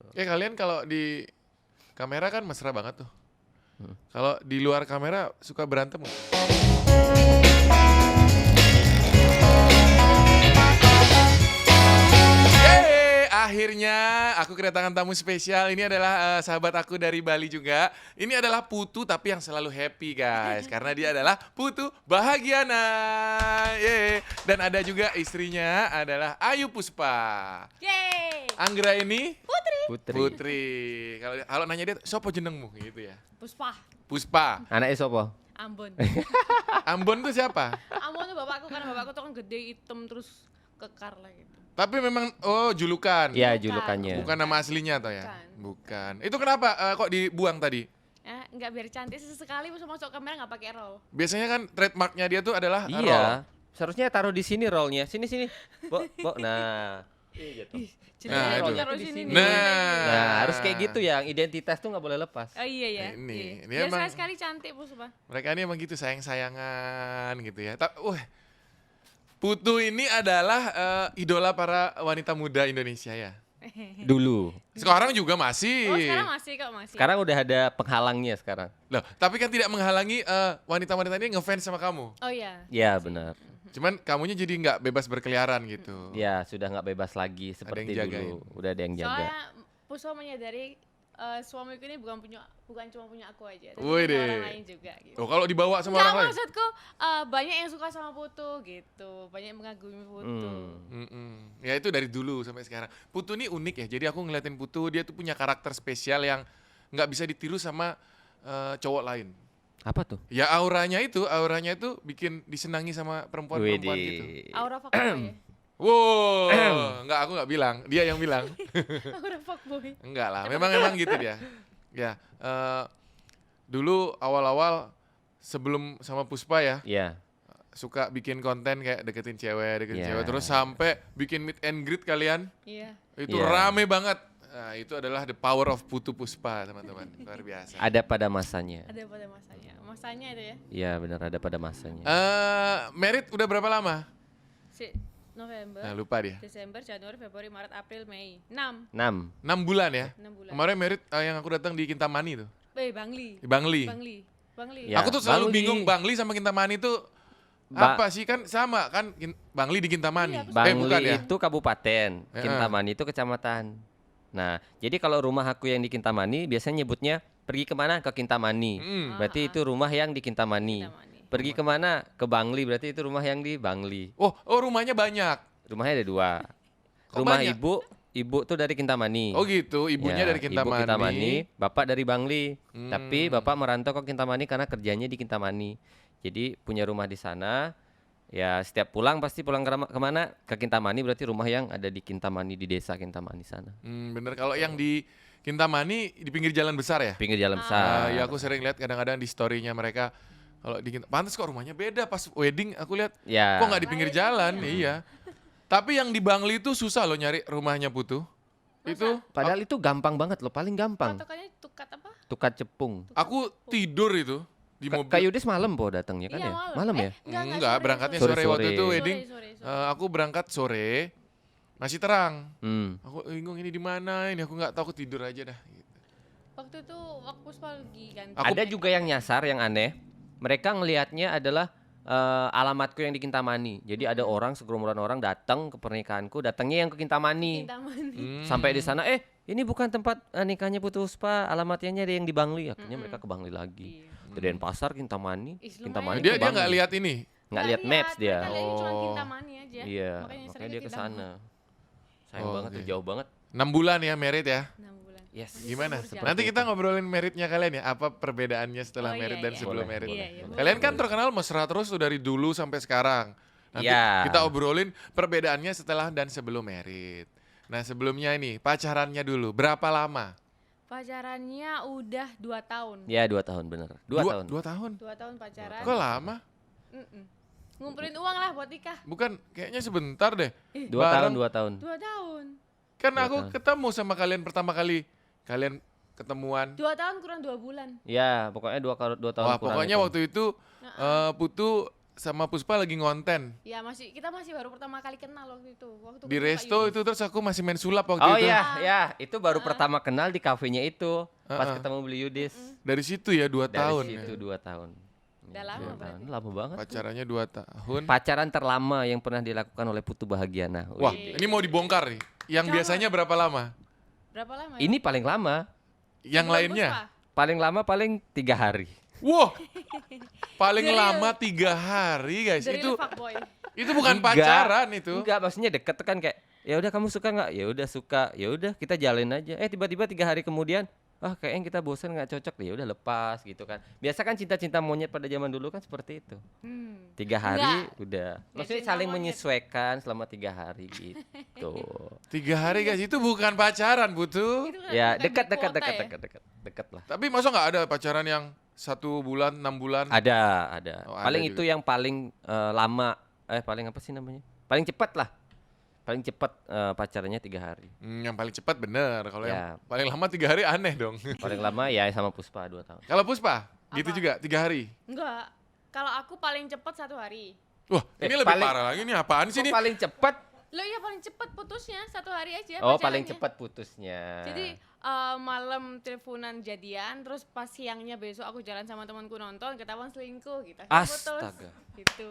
Kalian kalau di kamera kan mesra banget tuh. Kalau di luar kamera suka berantem nggak? Yeay, akhirnya aku kedatangan tamu spesial. Ini adalah sahabat aku dari Bali juga. Ini adalah Putu tapi yang selalu happy guys. Karena dia adalah Putu Bahagiana. Yeay. Dan ada juga istrinya adalah Ayu Puspa. Yeay. Anggra ini Putri. Putri. Kalau nanya dia, sopo jenengmu gitu ya? Puspa. Puspa. Anaknya sopo? Ambon. Ambon tuh siapa? Ambon tuh bapakku, karena bapakku tuh kan gede, hitam, terus kekar lah gitu. Tapi memang julukan. Iya, julukannya. Bukan nama aslinya atau ya? Bukan. Itu kenapa kok dibuang tadi? Enggak, biar cantik sesekali masuk kamera enggak pakai roll. Biasanya kan trademarknya dia tuh adalah roll. Iya. Seharusnya taruh di sini rollnya. Sini. Bo. Nah. Nah, itu. Taruh sini. Nah, harus kayak gitu ya. Identitas tuh nggak boleh lepas. Oh iya ya. Ini Biar emang sekali cantik Puspa. mereka ini emang gitu sayang-sayangan gitu ya. Putu ini adalah idola para wanita muda Indonesia ya. Dulu. Sekarang juga masih. Oh sekarang masih kok masih. Sekarang udah ada penghalangnya sekarang. Loh, tapi kan tidak menghalangi wanita-wanita ini ngefans sama kamu. Oh iya. Iya, benar. Cuman kamunya jadi nggak bebas berkeliaran gitu. Ya, sudah nggak bebas lagi seperti yang dulu. Udah ada yang jaga. Soalnya Puspa menyadari suamiku ini bukan cuma punya aku aja, tapi Wih punya deh. orang lain juga gitu. Oh, kalau dibawa sama Nggak, orang lain? maksudku banyak yang suka sama Putu gitu, banyak yang mengagumi Putu. Ya itu dari dulu sampai sekarang. Putu ini unik ya. Jadi aku ngeliatin Putu, dia tuh punya karakter spesial yang nggak bisa ditiru sama cowok lain. Apa tuh? Ya auranya itu bikin disenangi sama perempuan-perempuan gitu. Aura fuckboy ya? Wow, aku nggak bilang, dia yang bilang. Aura fuckboy. Enggak lah, memang gitu dia. Ya, dulu awal-awal sebelum sama Puspa ya, Iya. suka bikin konten kayak deketin cewek, Iya. terus sampai bikin meet and greet kalian. Iya. Itu Iya. rame banget. Nah, itu adalah the power of Putu Puspa, teman-teman. Luar biasa. Ada pada masanya. Ada pada masanya. Masanya itu ya. Iya, benar ada pada masanya. Merit udah berapa lama? November, Nah, lupa dia. Desember, Januari, Februari, Maret, April, Mei. 6 6 bulan ya? bulan. Kemarin merit yang aku datang di Kintamani tuh. Bangli. Di Bangli. Ya, Aku tuh selalu Bangli. bingung Bangli sama Kintamani tuh apa sih, kan sama kan Bangli di Kintamani. Iya, Bangli bukan ya? itu kabupaten, Heeh. Kintamani itu kecamatan. Nah, jadi kalau rumah aku yang di Kintamani biasanya nyebutnya pergi kemana ke Kintamani. Berarti itu rumah yang di Kintamani. Pergi kemana ke Bangli, berarti itu rumah yang di Bangli. Oh, rumahnya banyak. Rumahnya ada 2. Kok Rumah banyak? ibu tuh dari Kintamani. Oh gitu, ibunya Ya, dari Ibu Kintamani. Kintamani, bapak dari Bangli. Tapi bapak merantau ke Kintamani karena kerjanya di Kintamani. Jadi punya rumah di sana. Ya setiap pulang pasti pulang kemana? Ke Kintamani, berarti rumah yang ada di Kintamani, di desa Kintamani sana. Bener, kalau yang di Kintamani di pinggir jalan besar ya? Pinggir jalan besar. Ya aku sering lihat kadang-kadang di story-nya mereka. Kalau di pantes kok rumahnya beda pas wedding aku lihat. Ya. Kok nggak di pinggir jalan? Iya. Tapi yang di Bangli itu susah loh nyari rumahnya Putu. Itu Padahal itu gampang banget loh, paling gampang. Patokannya tukat apa? Tukat cepung. aku tidur itu di mobil. Kak Yudis malam po datangnya kan Iya, ya? malam. Malam ya? Enggak, berangkatnya sore, Sore-sore. waktu itu wedding. Sore. Aku berangkat sore, masih terang. Hmm. Aku bingung ini di mana ini, aku nggak tahu, aku tidur aja dah. Gitu. Waktu itu waktu Puspa lagi ganti. Ada juga yang nyasar, yang aneh. Mereka ngelihatnya adalah alamatku yang di Kintamani. Jadi ada orang, segerombolan orang datang ke pernikahanku, datangnya yang ke Kintamani. Kintamani. Sampai di sana, ini bukan tempat nikahnya Putu Puspa, alamatnya ada yang di Bangli. Akhirnya mereka ke Bangli lagi. Ke Denpasar, Kintamani. Ih, Kintamani Dia ke Bangli. nggak lihat ini. Nggak lihat maps dia. Mereka lihatnya cuma Oh. Kintamani aja. Iya, Makanya makanya dia ke Kintamani. sana. Sayang Oh, banget tuh, oke. jauh banget. 6 bulan ya merit ya. 6 bulan. Yes. Gimana? Seperti Nanti kita ngobrolin meritnya kalian ya. Apa perbedaannya setelah Oh, iya, merit dan iya. sebelum Boleh, merit? Iya, iya. Kalian kan terkenal mesra terus tuh dari dulu sampai sekarang. Nanti Iya. kita obrolin perbedaannya setelah dan sebelum merit. Nah sebelumnya ini pacarannya dulu berapa lama? Pacarannya udah 2 tahun. Ya 2 tahun bener. 2 tahun. 2 tahun. 2 tahun pacaran. Kok lama? Ngumpulin uang lah buat nikah. Bukan, kayaknya sebentar deh. 2 tahun, Bareng. 2 tahun. 2 tahun. Kan 2 aku tahun. ketemu sama kalian pertama kali. Kalian ketemuan. 2 tahun kurang 2 bulan. Ya, pokoknya 2 tahun Wah, kurang pokoknya itu. waktu itu Putu sama Puspa lagi ngonten Ya kita masih baru pertama kali kenal waktu itu. di ketemu Kak resto Yudis. itu, terus aku masih main sulap waktu Oh itu. iya, ya, itu baru pertama kenal di kafenya itu, pas ketemu beli Yudis. Dari situ ya 2 Dari tahun situ ya. 2 tahun. Udah Ya, lama 2 tahun. berarti. Lama banget. Pacarannya 2 tahun. Pacaran terlama yang pernah dilakukan oleh Putu Bahagiana. Wah, Wih. ini mau dibongkar nih. Yang Jangan. biasanya berapa lama? Berapa lama? Ya? Ini paling lama. Yang Sebelum lainnya? Puspa? Paling lama paling 3 hari. Wah, paling Dari- lama 3 hari guys. Dari Itu fuckboy. itu bukan Enggak. pacaran itu. Enggak, maksudnya deket tuh kan kayak ya udah kamu suka nggak? Ya udah suka. Ya udah kita jalin aja. Tiba-tiba 3 hari kemudian kayaknya kita bosan nggak cocok. Ya udah lepas gitu kan. Biasa kan cinta-cinta monyet pada zaman dulu kan seperti itu. 3 hari udah. Maksudnya cinta saling monyet. menyesuaikan selama 3 hari gitu. 3 hari guys, itu bukan pacaran, Butuh. Itu kan Ya bukan dekat di dekat kuota dekat ya? dekat lah. Tapi masa nggak ada pacaran yang 1 bulan, 6 bulan? Ada. Oh, Paling ada itu juga. yang paling lama. Paling apa sih namanya? Paling cepat lah. Paling cepat pacarannya 3 hari. Yang paling cepat bener. Kalau Ya. yang paling lama 3 hari aneh dong. Paling lama ya sama Puspa 2 tahun. Kalau Puspa, gitu Apa? juga 3 hari. Enggak. Kalau aku paling cepet 1 hari. Wah, ini lebih paling- parah lagi nih. Apaan sih Kok ini? paling cepat? Lo ya paling cepet putusnya 1 hari aja. Oh, paling pacarannya. cepat putusnya. Jadi malam teleponan jadian, terus pas siangnya besok aku jalan sama temanku nonton, ketahuan selingkuh gitu. Akhirnya putus. Astaga. Gitu.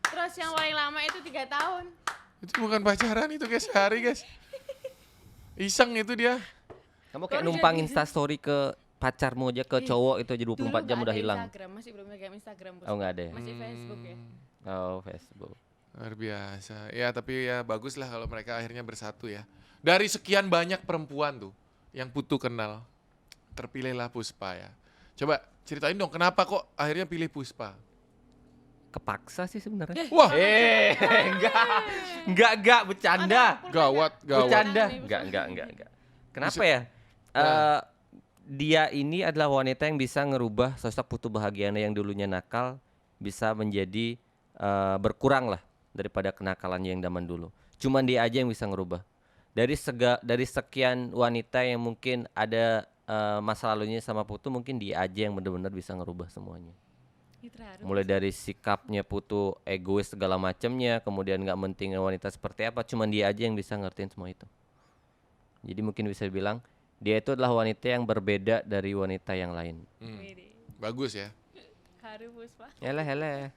Terus yang paling lama itu 3 tahun. Itu bukan pacaran itu guys, sehari guys. Iseng itu dia. Kamu kayak Baru numpang jadi. Insta-story ke pacarmu aja, ke cowok itu aja 24 Dulu jam nggak udah ada hilang. Instagram, masih belum megang Instagram. Bos. Oh, nggak ada ya? Masih Facebook ya. Oh, Facebook. Luar biasa. Ya tapi ya bagus lah kalau mereka akhirnya bersatu ya. Dari sekian banyak perempuan tuh yang Putu kenal, terpilihlah Puspa ya. Coba ceritain dong kenapa kok akhirnya pilih Puspa? Kepaksa sih sebenarnya. Wah, Enggak, bercanda. gawat, gawat. Bercanda. Nih, Enggak. Kenapa ya? Dia ini adalah wanita yang bisa ngerubah sosok Putu Bahagiana yang dulunya nakal bisa menjadi berkurang lah daripada kenakalannya yang zaman dulu. Cuman dia aja yang bisa ngerubah. Dari sekian wanita yang mungkin ada masa lalunya sama Putu, mungkin dia aja yang benar-benar bisa ngerubah semuanya. Mulai dari sikapnya Putu egois segala macamnya, kemudian nggak mentingin wanita seperti apa, cuman dia aja yang bisa ngertiin semua itu. Jadi mungkin bisa bilang dia itu adalah wanita yang berbeda dari wanita yang lain. Bagus ya. Haru Puspa. Hele. Hele.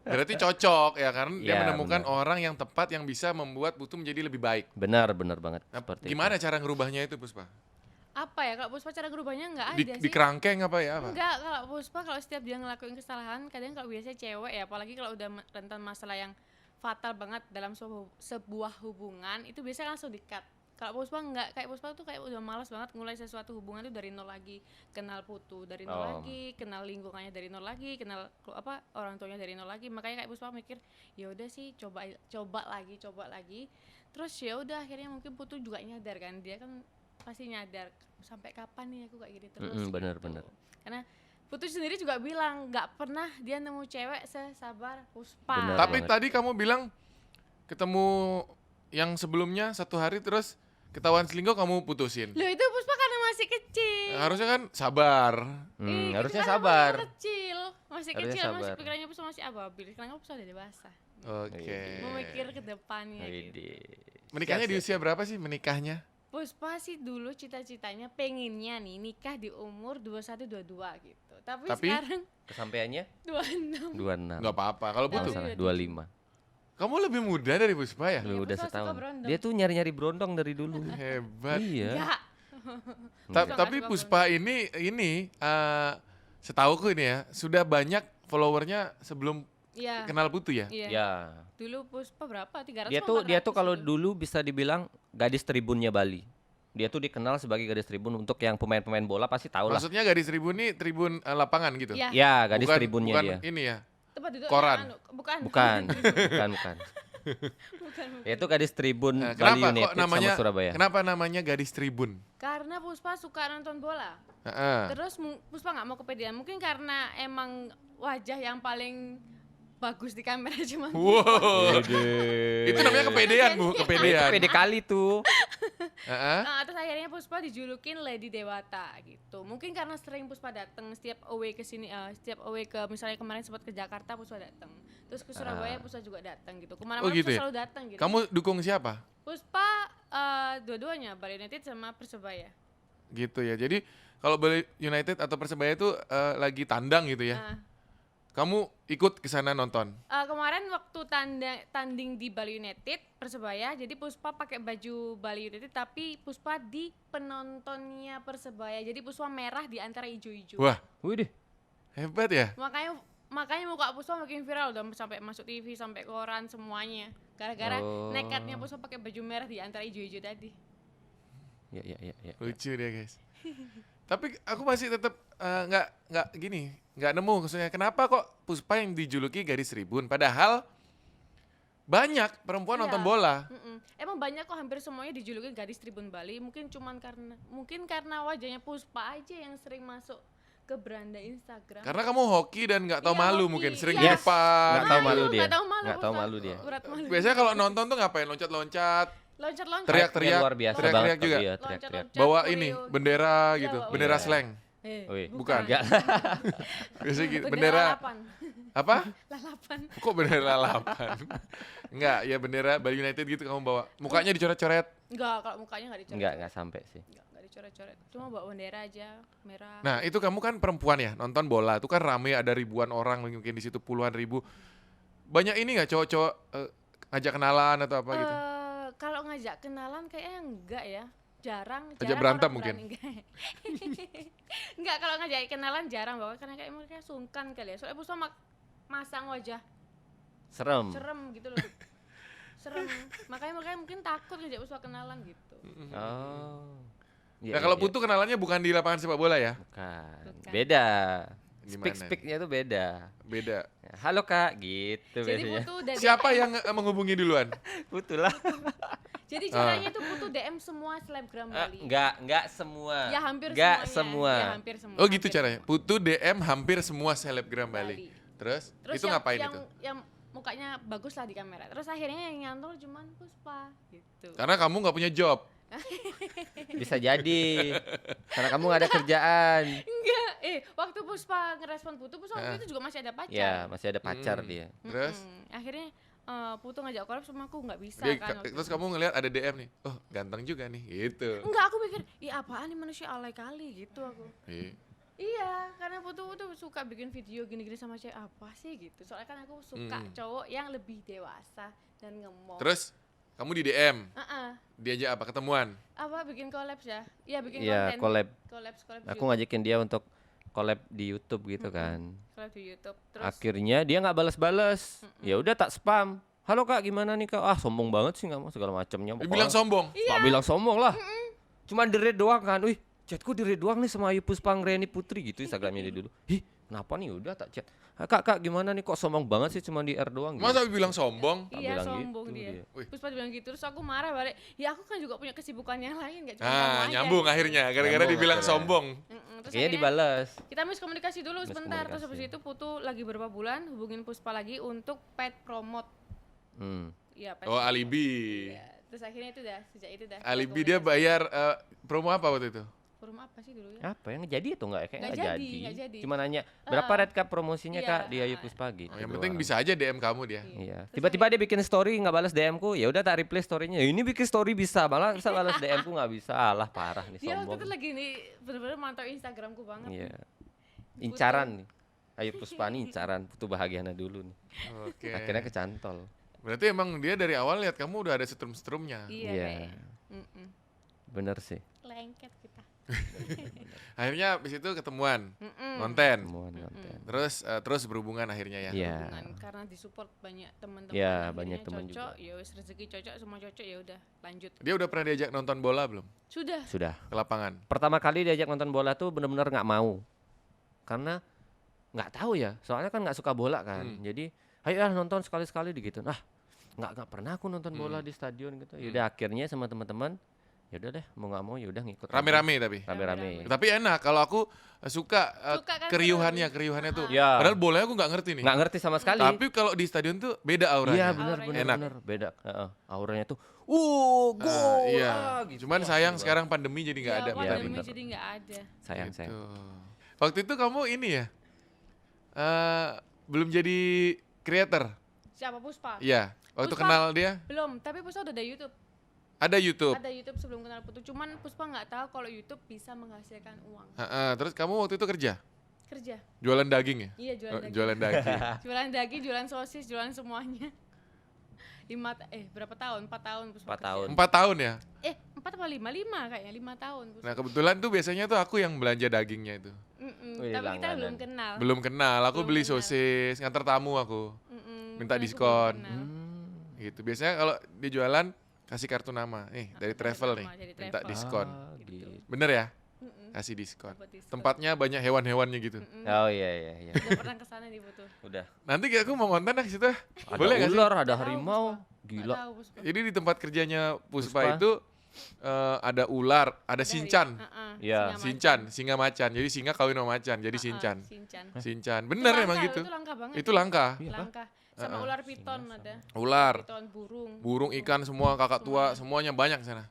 Berarti cocok ya karena dia Ya, menemukan benar. orang yang tepat yang bisa membuat Putu menjadi lebih baik. Benar banget. Nah, Seperti gimana cara ngerubahnya itu Puspa? Apa ya, kalau Puspa cara gerubahnya nggak ada Di sih. kerangkeng apa ya apa? Enggak, kalau Puspa kalau setiap dia ngelakuin kesalahan, kadang kalau biasanya cewek ya, apalagi kalau udah rentan masalah yang fatal banget dalam sebuah hubungan, itu biasanya langsung di-cut. Kalau Puspa enggak, kayak Puspa tuh kayak udah malas banget mulai sesuatu hubungan itu dari nol lagi. Kenal Putu dari nol lagi, kenal lingkungannya dari nol lagi, kenal orang tuanya dari nol lagi. Makanya kayak Puspa mikir, ya udah sih coba lagi. Terus ya udah akhirnya mungkin Putu juga nyadar kan, dia kan pasti nyadar sampai kapan nih aku kayak gini terus. bener. Karena Putu sendiri juga bilang nggak pernah dia nemu cewek sesabar Puspa. Bener. Tapi banget. tadi kamu bilang ketemu yang sebelumnya 1 hari terus ketahuan selingkuh kamu putusin. Loh itu Puspa karena masih kecil. Harusnya kan sabar. Harusnya Kan sabar. masih kecil, masih Harusnya kecil, masih sabar. pikirannya Puspa masih ababil. Sekarang Puspa udah dewasa, Oke. memikir ke depannya gitu. Menikahnya di usia berapa sih menikahnya? Puspa sih dulu cita-citanya pengennya nih nikah di umur 21-22 gitu. Tapi sekarang Kesampaiannya 26. 26. Enggak apa-apa. Kalau Nggak Putu, salah, 27. 25. kamu lebih muda dari Puspa ya? Lu Iya, udah Puspa suka setahun. berondong. Dia tuh nyari-nyari berondong dari dulu. Hebat. Iya. Enggak. Enggak. Tapi suka Puspa ini setauku ini ya, sudah banyak followernya sebelum Iya. kenal Putu ya? Iya. Ya. Dulu Puspa berapa? 300 Dia tuh kalau dulu. dulu bisa dibilang gadis tribunnya Bali. Dia tuh dikenal sebagai gadis tribun untuk yang pemain-pemain bola pasti tahu lah. Maksudnya gadis tribun ini tribun lapangan gitu? Iya. Ya, gadis Bukan- tribunnya bukan dia. ini ya? Tempat duduk Koran. bukan. Bukan. Bukan. Dia tuh gadis tribun Nah, Bali kenapa United kok namanya sama Surabaya. kenapa namanya gadis tribun? Karena Puspa suka nonton bola. Heeh. Terus Puspa nggak mau kepedean. Mungkin karena emang wajah yang paling bagus di kamera cuma Wow. Itu namanya kepedean Bu, Itu kepedean. pede kali tuh. Heeh. Terus akhirnya Puspa dijulukin Lady Dewata gitu. Mungkin karena sering Puspa datang setiap away ke sini, setiap away ke misalnya kemarin sempat ke Jakarta Puspa datang. Terus ke Surabaya Puspa juga datang gitu. Kemana-mana gitu Puspa ya? selalu datang gitu. Kamu dukung siapa? Puspa dua-duanya Bali United sama Persebaya. Gitu ya. Jadi kalau Bali United atau Persebaya itu lagi tandang gitu ya. Nah, Kamu ikut ke sana nonton. kemarin waktu tanding di Bali United Persebaya, jadi Puspa pakai baju Bali United tapi Puspa di penontonnya Persebaya. Jadi Puspa merah di antara hijau-hijau. Wah, Widih. hebat ya. Makanya muka Puspa makin viral, udah sampai masuk TV, sampai koran semuanya. Gara-gara Oh. nekatnya Puspa pakai baju merah di antara hijau-hijau tadi. Ya. Lucu dia guys. Tapi aku masih tetap nggak nemu maksudnya kenapa kok Puspa yang dijuluki Gadis Tribun padahal banyak perempuan Iya. nonton bola. Emang banyak kok, hampir semuanya dijuluki gadis Tribun Bali. Mungkin karena wajahnya Puspa aja yang sering masuk ke beranda Instagram. Karena kamu hoki dan nggak tahu Iya, malu hoki. mungkin sering Iya. di Yes. depan. Nggak tahu malu gitu. dia. Nggak tahu malu, Nggak tahu Puspa. malu dia. Berat malu. Biasanya kalau nonton tuh ngapain? Loncat-loncat, Loncat-loncat. Teriak-teriak. Hype-nya luar biasa teriak-teriak banget juga. kalau dia teriak-teriak. Loncat-loncat, bawa koreo. ini bendera Iya, gitu, bawa bendera bendera. slang. Wih, Bukan. Enggak. Biasanya gitu, Bendera bendera lalapan. apa? Lalapan. Kok bendera lalapan? Enggak, ya bendera Bali United gitu kamu bawa. Mukanya dicoret-coret. Enggak, kalau mukanya enggak dicoret. Enggak sampai sih. Enggak dicoret-coret. Cuma bawa bendera aja, merah. Nah, itu kamu kan perempuan ya, nonton bola. Itu kan rame, ada ribuan orang, mungkin di situ puluhan ribu. Banyak ini nggak cowok-cowok ngajak kenalan atau apa gitu? Kalau ngajak kenalan kayaknya enggak ya. Jarang Ajak berantem orang mungkin? berani. Enggak, kalau ngajak kenalan jarang bahwa karena kayak mereka sungkan kali ya. Soalnya Puspa masang wajah Serem. serem gitu loh. Serem. Makanya mereka mungkin takut ngajak Puspa kenalan gitu. Oh. Iya, Nah, kalau iya. Putu kenalannya bukan di lapangan sepak bola ya? Bukan. Bukan. Beda. Gimana? Speak-speaknya tuh beda. Beda. Halo Kak, gitu Jadi biasanya. Putu dari Siapa yang menghubungi duluan? Putu lah. Jadi caranya itu Putu DM semua selebgram Bali. Enggak semua. Ya hampir Enggak semuanya. semua. Ya hampir semua. Oh gitu hampir caranya. Putu DM hampir semua selebgram Bali. Terus itu ngapain yang, itu? Yang mukanya bagus lah di kamera. Terus akhirnya yang nyantol cuman Puspa gitu. Karena kamu nggak punya job. Bisa jadi. Karena kamu nggak ada kerjaan. Enggak, waktu Puspa ngerespon Putu waktu itu juga masih ada pacar. Ya, masih ada pacar dia. Terus Akhirnya Putu ngajak collab sama aku nggak bisa dia, kan. waktu terus itu. kamu ngelihat ada DM nih. Oh, ganteng juga nih, gitu. Enggak, aku pikir, "Ih, apaan nih manusia alay kali?" gitu aku. Iya. Iya, karena Putu tuh suka bikin video gini-gini sama cewek apa sih gitu. Soalnya kan aku suka cowok yang lebih dewasa dan ngemong. Terus kamu di DM, Heeh. diajak apa? Ketemuan. Apa bikin collab ya? Iya, bikin Iya, konten. collab. Collab di Aku ngajakin dia untuk collab di YouTube gitu kan. collab di YouTube. Terus Akhirnya dia nggak balas-balas. Ya udah tak spam. Halo Kak, gimana nih Kak? Ah, sombong banget sih nggak mau segala macamnya. Dibilang sombong. Tak bilang sombong lah. Cuma di-read doang kan. Wih, chatku di-read doang nih sama Ayu Puspa Ngreni Putri gitu Instagramnya dia dulu. Ih, kenapa nih? Udah tak chat. Ah, Kak, gimana nih kok sombong banget sih cuma di R doang gitu. Masa bilang sombong? Tak iya, bilang sombong gitu dia. dia. Wih. Puspa dibilang gitu, terus aku marah balik. Ya aku kan juga punya kesibukan yang lain, gak cuma kamu Ah, aja. nyambung akhirnya gara-gara Nyambung dibilang akhirnya. sombong. Terus Kayaknya akhirnya dibalas. kita miskomunikasi dulu sebentar. Terus habis Miskomunikasi. itu Putu lagi beberapa bulan hubungin Puspa lagi untuk pet promote. Hmm. Iya, pet Oh, promote. alibi. Iya. Terus akhirnya itu dah, sejak itu dah. Alibi dia bayar promo apa waktu itu? Forum apa sih dulu ya? Apa yang jadi atau enggak? Kayak Nggak enggak jadi, jadi. nggak jadi. Cuma nanya, berapa red cup promosinya iya, Kak di Ayu Puspa gitu. Oh, yang penting doang. bisa aja DM kamu dia. Iya. Tiba-tiba dia bikin story nggak balas DM ku, ya udah tak reply storynya. Ya, ini bikin story bisa, malah bisa balas DM ku nggak bisa. Alah parah nih Dia waktu sombong. itu lagi nih bener-bener mantau Instagramku banget. Iya. Incaran nih. Ayu Puspa nih incaran, Putu Bahagiana dulu nih. Oke. Akhirnya kecantol. Berarti emang dia dari awal lihat kamu udah ada setrum-setrumnya. Iya. Iya. Kayak, Bener sih. lengket kita. Akhirnya habis itu ketemuan, Mm-mm. nonten. Semua nonton. Terus berhubungan akhirnya ya. Iya. Hubungan, karena disupport banyak teman-teman. Iya, akhirnya banyak teman cocok, juga. ya wis rezeki cocok, semua cocok, ya udah lanjut. Dia udah pernah diajak nonton bola belum? Sudah. Sudah. Ke lapangan. Pertama kali diajak nonton bola tuh bener-bener nggak mau. Karena nggak tahu ya, soalnya kan nggak suka bola kan. Jadi, ayo nonton sekali-sekali gitu. Ah, nggak pernah aku nonton bola di stadion gitu. Yaudah akhirnya sama teman-teman Ya udah deh, mau nggak mau ya udah ngikut aja. Rame-rame tapi. Rame-rame. Tapi enak kalau aku suka Suka kan keriuhannya tuh. Ya. Padahal bolanya aku nggak ngerti nih. Nggak ngerti sama sekali. Tapi kalau di stadion tuh beda Iya auranya. benar Auranya benar enak. benar beda. Auranya tuh Iya. gitu. Cuman Wah, sayang seru sekarang pandemi jadi nggak ada. Iya, pandemi bener. jadi nggak ada. banget. Sayang Gitu. sayang. Waktu itu kamu ini ya, belum jadi creator. Siapa Puspa? Iya. Waktu Puspa. kenal dia Belum, tapi Puspa udah ada YouTube. ada YouTube. Ada YouTube sebelum kenal Putu. Cuman Puspa nggak tahu kalau YouTube bisa menghasilkan uang. Terus kamu waktu itu kerja? Kerja. Jualan daging ya? Iya, jualan daging. Jualan daging. Jualan daging, jualan sosis, jualan semuanya. Berapa tahun? 4 tahun Puspa 4 kerja. tahun. 4 tahun ya? 4 apa 5? 5 kayaknya, 5 tahun Puspa. Nah kebetulan tuh biasanya tuh aku yang belanja dagingnya itu. Wih, Tapi kita langganan. belum kenal. Belum kenal, aku Belum beli kenal. sosis, nganter tamu aku. Minta Aku belum diskon. kenal. Gitu. Biasanya kalau dia jualan kasih kartu nama. Dari Dari travel nama, nih, dari minta travel. diskon. Gitu. Bener ya? Mm-mm. Kasih diskon. Dapat diskon. Tempatnya banyak hewan-hewannya gitu. Oh iya iya iya. Udah pernah kesana di Putu. Udah. Nanti aku mau konten dah ke situ. Ada Boleh nggak sih? ular, ada Nggak tahu, harimau. Puspa. Gila. Nggak tahu, Puspa. Jadi di tempat kerjanya Puspa, Puspa. itu ada ular, ada Dari- Shinchan. Iya. Shinchan, singa macan. Jadi singa kawin sama macan, jadi Shinchan. Shinchan. Bener Itu emang langka, gitu. Itu langka banget. Itu langka. Iya, apa? Langka. Sama ular piton ada. Ular, Piton, burung. burung, ikan semua kakak tua semuanya banyak sana.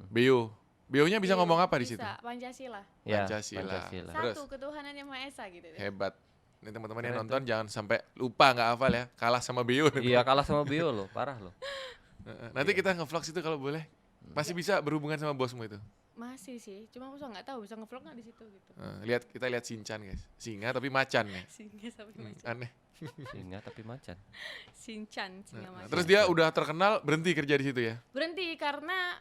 Beo. Beonya bisa Iya, ngomong apa di situ? Bisa, Pancasila. Ya, Pancasila. Terus Satu ketuhanan yang Maha Esa gitu deh. Hebat. Ini teman-teman yang Keren nonton jangan sampai lupa nggak hafal ya, kalah sama Beo. iya kalah sama Bio loh, parah loh. Nanti kita ngevlog situ kalau boleh. Masih bisa berhubungan sama bosmu itu. Masih sih, cuma aku nggak tahu bisa ngevlog nggak di situ gitu. Kita lihat Shinchan guys. Singa tapi macan nih. Singa sampai macan. Aneh. Singa tapi macan. Sinchan, singa macan. Terus dia udah terkenal berhenti kerja di situ ya. Berhenti karena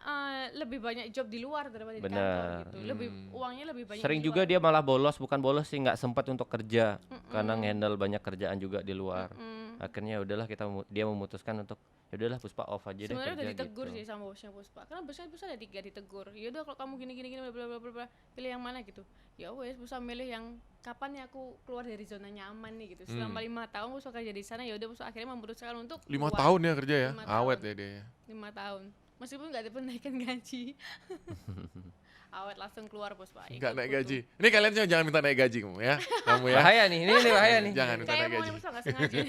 lebih banyak job di luar daripada di Benar. kantor gitu. Uangnya lebih banyak. Sering di juga luar. dia malah bolos, bukan bolos sih, nggak sempat untuk kerja karena ngendel banyak kerjaan juga di luar. Akhirnya udahlah dia memutuskan untuk ya udahlah Puspa off aja deh Sebenarnya kerja udah ditegur gitu. sih sama bosnya Puspa. Karena bosnya Puspa ada 3 ditegur. Ya udah kalau kamu gini bla bla bla bla, pilih yang mana gitu. Ya wes Puspa milih yang kapan ya aku keluar dari zona nyaman nih gitu. Selama 5 tahun Puspa kerja di sana, ya udah Puspa akhirnya memutuskan untuk 5 keluar. tahun ya kerja ya. 5 Awet tahun. ya dia. 5 tahun. Meskipun nggak ada penaikan gaji. Awet langsung keluar Puspa. Enggak ikut naik Putu. gaji. Ini kalian jangan minta naik gaji kamu ya. Kamu ya. Bahaya nih, ini bahaya nih. Jangan minta Kayak naik mau gaji. Puspa nggak sengaja.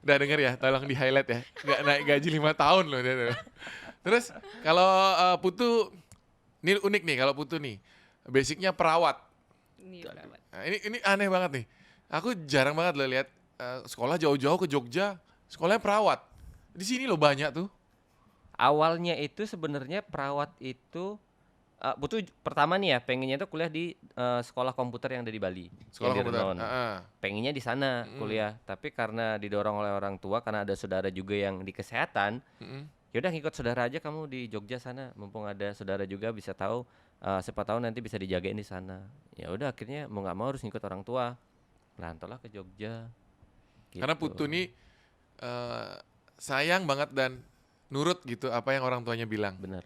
Udah denger ya, tolong di highlight ya. Nggak naik gaji 5 tahun loh dia tuh. Terus kalau Putu, ini unik nih kalau Putu nih. Basicnya perawat. Ini perawat. Nah, ini aneh banget nih. Aku jarang banget loh lihat sekolah jauh-jauh ke Jogja, sekolahnya perawat. Di sini loh banyak tuh. Awalnya itu sebenarnya perawat itu Putu pertama nih ya pengennya tuh kuliah di sekolah komputer yang ada di Bali. Sekolah yang di komputer. Renon. Pengennya di sana kuliah, tapi karena didorong oleh orang tua karena ada saudara juga yang di kesehatan, yaudah ngikut saudara aja kamu di Jogja sana, mumpung ada saudara juga bisa tahu, siapa tahu nanti bisa dijagain di sana. Ya udah akhirnya mau nggak mau harus ngikut orang tua, merantaulah ke Jogja. Karena Gitu. Putu nih sayang banget dan nurut gitu apa yang orang tuanya bilang. Bener,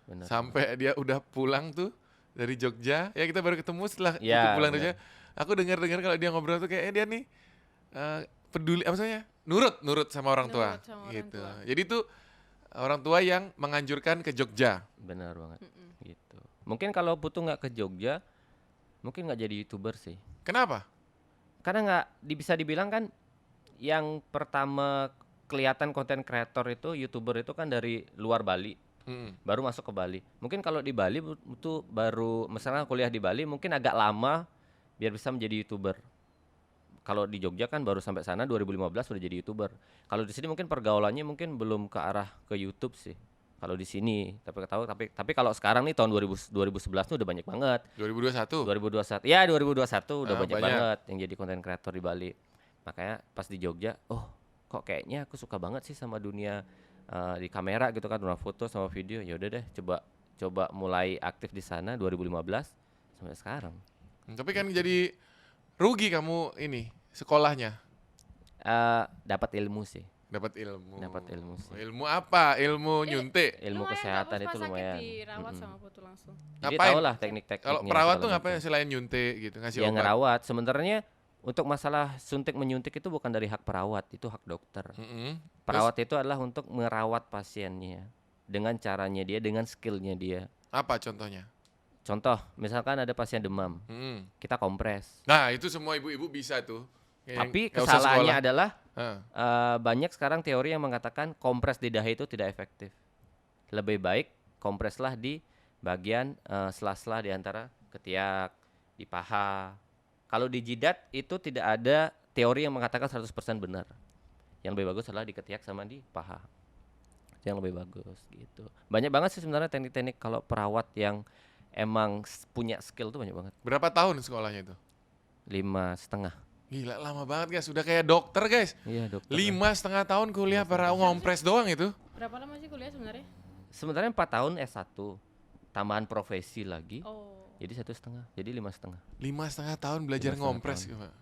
bener. Sampai dia udah pulang tuh dari Jogja, ya kita baru ketemu setelah Ya, Putu pulang dari benar. Jogja. Aku dengar-dengar kalau dia ngobrol tuh kayak dia nih peduli apa maksudnya? Nurut sama orang tua. Nurut sama orang Gitu. tua. Jadi tuh orang tua yang menganjurkan ke Jogja. Benar banget. Gitu. Mungkin kalau Putu nggak ke Jogja, mungkin nggak jadi YouTuber sih. Kenapa? Karena nggak bisa dibilang kan yang pertama kelihatan konten kreator itu YouTuber itu kan dari luar Bali, baru masuk ke Bali. Mungkin kalau di Bali Putu baru misalnya kuliah di Bali mungkin agak lama biar bisa menjadi YouTuber. Kalau di Jogja kan baru sampai sana 2015 sudah jadi YouTuber. Kalau di sini mungkin pergaulannya mungkin belum ke arah ke YouTube sih. Kalau di sini, tapi kalau sekarang nih tahun 2011 tuh udah banyak banget. 2021. 2021. Ya, 2021 udah banyak banyak. banget yang jadi konten kreator di Bali. Makanya pas di Jogja, kok kayaknya aku suka banget sih sama dunia di kamera gitu kan, dunia foto sama video. Ya udah deh, coba mulai aktif di sana 2015 sampai sekarang. Tapi kan jadi rugi kamu ini sekolahnya. Dapat ilmu sih. Dapat ilmu. Dapat ilmu sih. Ilmu apa? Ilmu nyuntik. Ilmu Lumayan, kesehatan Kak, itu Puspa lumayan. sakit dirawat sama Putu langsung. Jadi Ngapain? tau lah teknik-tekniknya. Kalau perawat tuh segala ngapain macam. selain nyuntik gitu, ngasih Ya obat? ngerawat. Sebenarnya untuk masalah suntik menyuntik itu bukan dari hak perawat, itu hak dokter. Mm-mm. Perawat itu adalah untuk merawat pasiennya dengan caranya dia, dengan skillnya dia. Apa contohnya? Contoh, misalkan ada pasien demam, Hmm. kita kompres. Nah, itu semua ibu-ibu bisa tuh. Tapi Nggak usah kesalahannya sekolah. adalah Heeh. banyak sekarang teori yang mengatakan kompres di dahi itu tidak efektif. Lebih baik kompreslah di bagian sela-sela di antara ketiak, di paha. Kalau di jidat itu tidak ada teori yang mengatakan 100% benar. Yang lebih bagus adalah di ketiak sama di paha. Itu yang lebih bagus gitu. Banyak banget sih sebenarnya teknik-teknik kalau perawat yang emang punya skill tuh banyak banget. Berapa tahun sekolahnya itu? 5,5. Gila, lama banget guys. Sudah kayak dokter guys. Iya dokter. 5,5 tahun kuliah para ngompres doang itu. Berapa lama sih kuliah sebenarnya? Sebenarnya 4 tahun S1. Tambahan profesi lagi. Oh. Jadi 1,5. Jadi 5,5. 5,5 tahun belajar 5,5 ngompres. tahun. Gimana?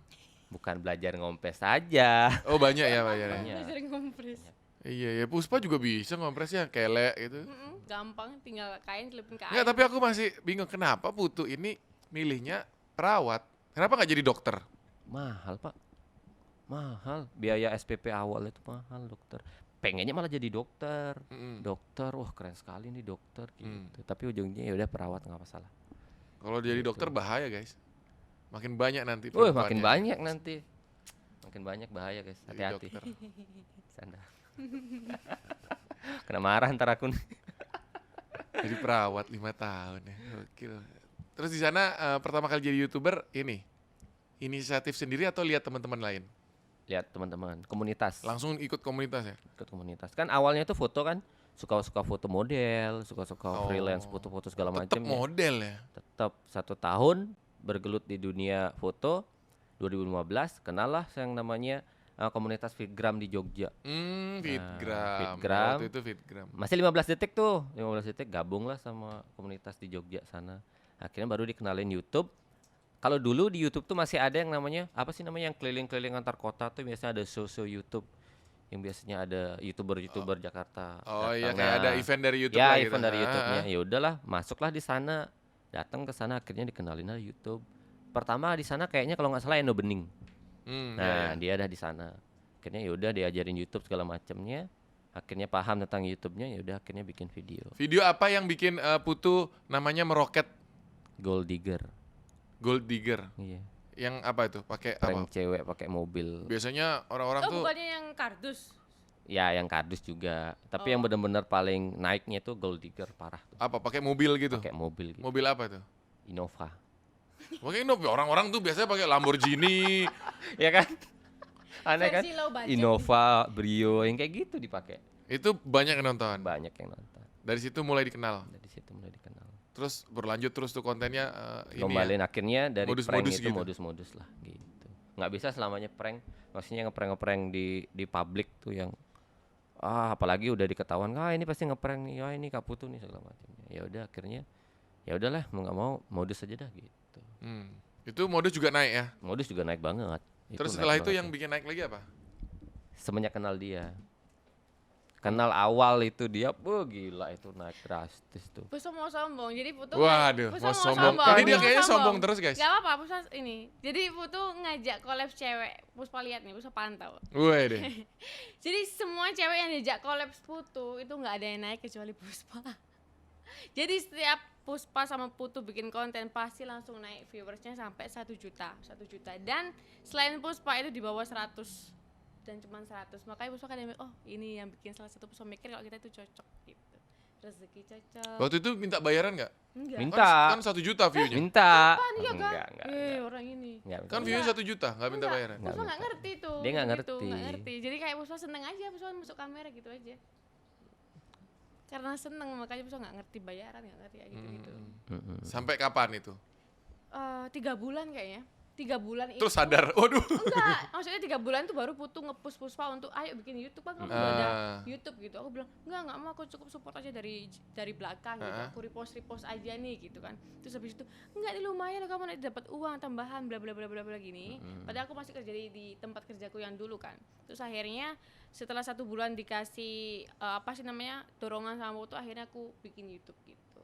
Bukan belajar ngompres saja. Oh banyak ya bayarnya. Banyak. Belajar ngompres. Iya ya, Puspa juga bisa ngompresnya kelek gitu. Gampang, tinggal kain celupin ke Enggak, air. tapi aku masih bingung kenapa Putu ini milihnya perawat. Kenapa nggak jadi dokter? Mahal pak. Mahal. Biaya SPP awal itu mahal dokter. Pengennya malah jadi dokter. Mm-mm. Dokter, wah keren sekali nih dokter gitu. Hmm. Tapi ujungnya ya udah perawat nggak masalah. Kalau jadi Gitu. dokter bahaya guys. Makin banyak nanti. Wah makin perempuannya. banyak nanti. Makin banyak bahaya guys. Jadi Hati-hati. dokter. Sandra. Kena marah ntar aku nih. Jadi perawat 5 tahun ya. Gokil. Terus di sana pertama kali jadi YouTuber ini inisiatif sendiri atau lihat teman-teman lain? Lihat teman-teman, komunitas. Langsung ikut komunitas ya? Ikut komunitas. Kan awalnya itu foto kan suka-suka foto model, suka-suka Oh. freelance, foto-foto segala Tetap macam. model ya. Tetap 1 tahun bergelut di dunia foto. 2015 kenal lah yang namanya komunitas Fitgram di Jogja. Fitgram. Fitgram. Waktu itu Fitgram. Masih 15 detik tuh, 15 detik gabung lah sama komunitas di Jogja sana. Akhirnya baru dikenalin YouTube. Kalau dulu di YouTube tuh masih ada yang namanya apa sih namanya yang keliling-keliling antar kota tuh biasanya ada show-show YouTube yang biasanya ada YouTuber Jakarta. Oh iya, datang. kayak ada Nah, event dari YouTube ya lah gitu. event dari Ah, YouTube-nya. ah. Ya udahlah, masuklah di sana. Datang ke sana akhirnya dikenalin lah YouTube. Pertama di sana kayaknya kalau nggak salah Endo Bening. Iya, Nah, iya. dia ada di sana. Akhirnya ya udah diajarin YouTube segala macamnya. Akhirnya paham tentang YouTube-nya, ya udah akhirnya bikin video. Video apa yang bikin Putu namanya meroket Gold Digger. Gold Digger? Iya. Yang apa itu? Pakai Prank apa? cewek pakai mobil. Biasanya orang-orang Oh, tuh bukannya yang kardus. Ya, yang kardus juga. Tapi yang Oh. benar-benar paling naiknya itu Gold Digger parah tuh. apa? Pakai mobil gitu. Pakai mobil gitu. Mobil apa itu? Innova. Pakai orang-orang tuh biasanya pakai Lamborghini. Ya kan? Aneh kan? Versi low budget. Innova, Brio yang kayak gitu dipakai. Itu banyak yang nonton. Banyak yang nonton. Dari situ mulai dikenal. Dari situ mulai dikenal. Terus berlanjut terus tuh kontennya ini ya. Gombalin akhirnya dari prank Modus-modus itu gitu. modus-modus lah gitu. Nggak bisa selamanya prank. Maksudnya ngeprank di publik tuh yang apalagi udah diketahuan, ini pasti ngeprank nih, ini Kak Putu nih segala macamnya. Ya udah akhirnya ya udahlah mau nggak mau modus aja dah gitu. Itu modus juga naik ya. Modus juga naik banget. Terus naik setelah itu banget yang tuh. bikin naik lagi apa? Semenjak kenal dia. Kenal awal itu dia, gila itu naik drastis tuh. Puspa mau sombong, jadi Putu Waduh, Puspa mau sombong. Ini dia kayaknya sombong terus, guys. Gak apa-apa, Puspa ini. Jadi Putu ngajak collab cewek, Puspa lihat nih, Puspa pantau. Woi deh. Jadi semua cewek yang diajak collab Putu itu nggak ada yang naik kecuali Puspa. Jadi setiap Puspa sama Putu bikin konten pasti langsung naik viewersnya sampai 1 juta, 1 juta. Dan selain Puspa itu di bawah 100 dan cuma 100. Makanya Puspa kadang oh ini yang bikin salah satu Puspa mikir kalau kita itu cocok gitu. Rezeki cocok. Waktu itu minta bayaran nggak? Enggak. Minta. Kan 1 juta view-nya. Minta. Iya kan? Enggak. Orang ini. Enggak, Kan enggak. view-nya 1 juta, nggak minta bayaran. Nggak Puspa minta. nggak ngerti tuh. Dia nggak gitu, ngerti. nggak ngerti. Jadi kayak Puspa seneng aja, Puspa masuk kamera gitu aja. Karena seneng makanya Puspa nggak ngerti bayaran, nggak ngerti kayak gitu-gitu. Mm-mm. Sampai kapan itu? 3 bulan kayaknya. 3 bulan itu. Terus sadar, waduh. Enggak, maksudnya 3 bulan tuh baru Putu nge-push Puspa untuk ayo bikin YouTube kan kamu udah ada YouTube gitu. Aku bilang enggak mau, aku cukup support aja dari belakang gitu. Aku repost aja nih gitu kan. Terus habis itu enggak, ini lumayan loh kamu nanti dapat uang tambahan bla bla bla bla bla gini. Padahal aku masih kerja di tempat kerjaku yang dulu kan. Terus akhirnya setelah 1 bulan dikasih dorongan sama Putu, akhirnya aku bikin YouTube gitu.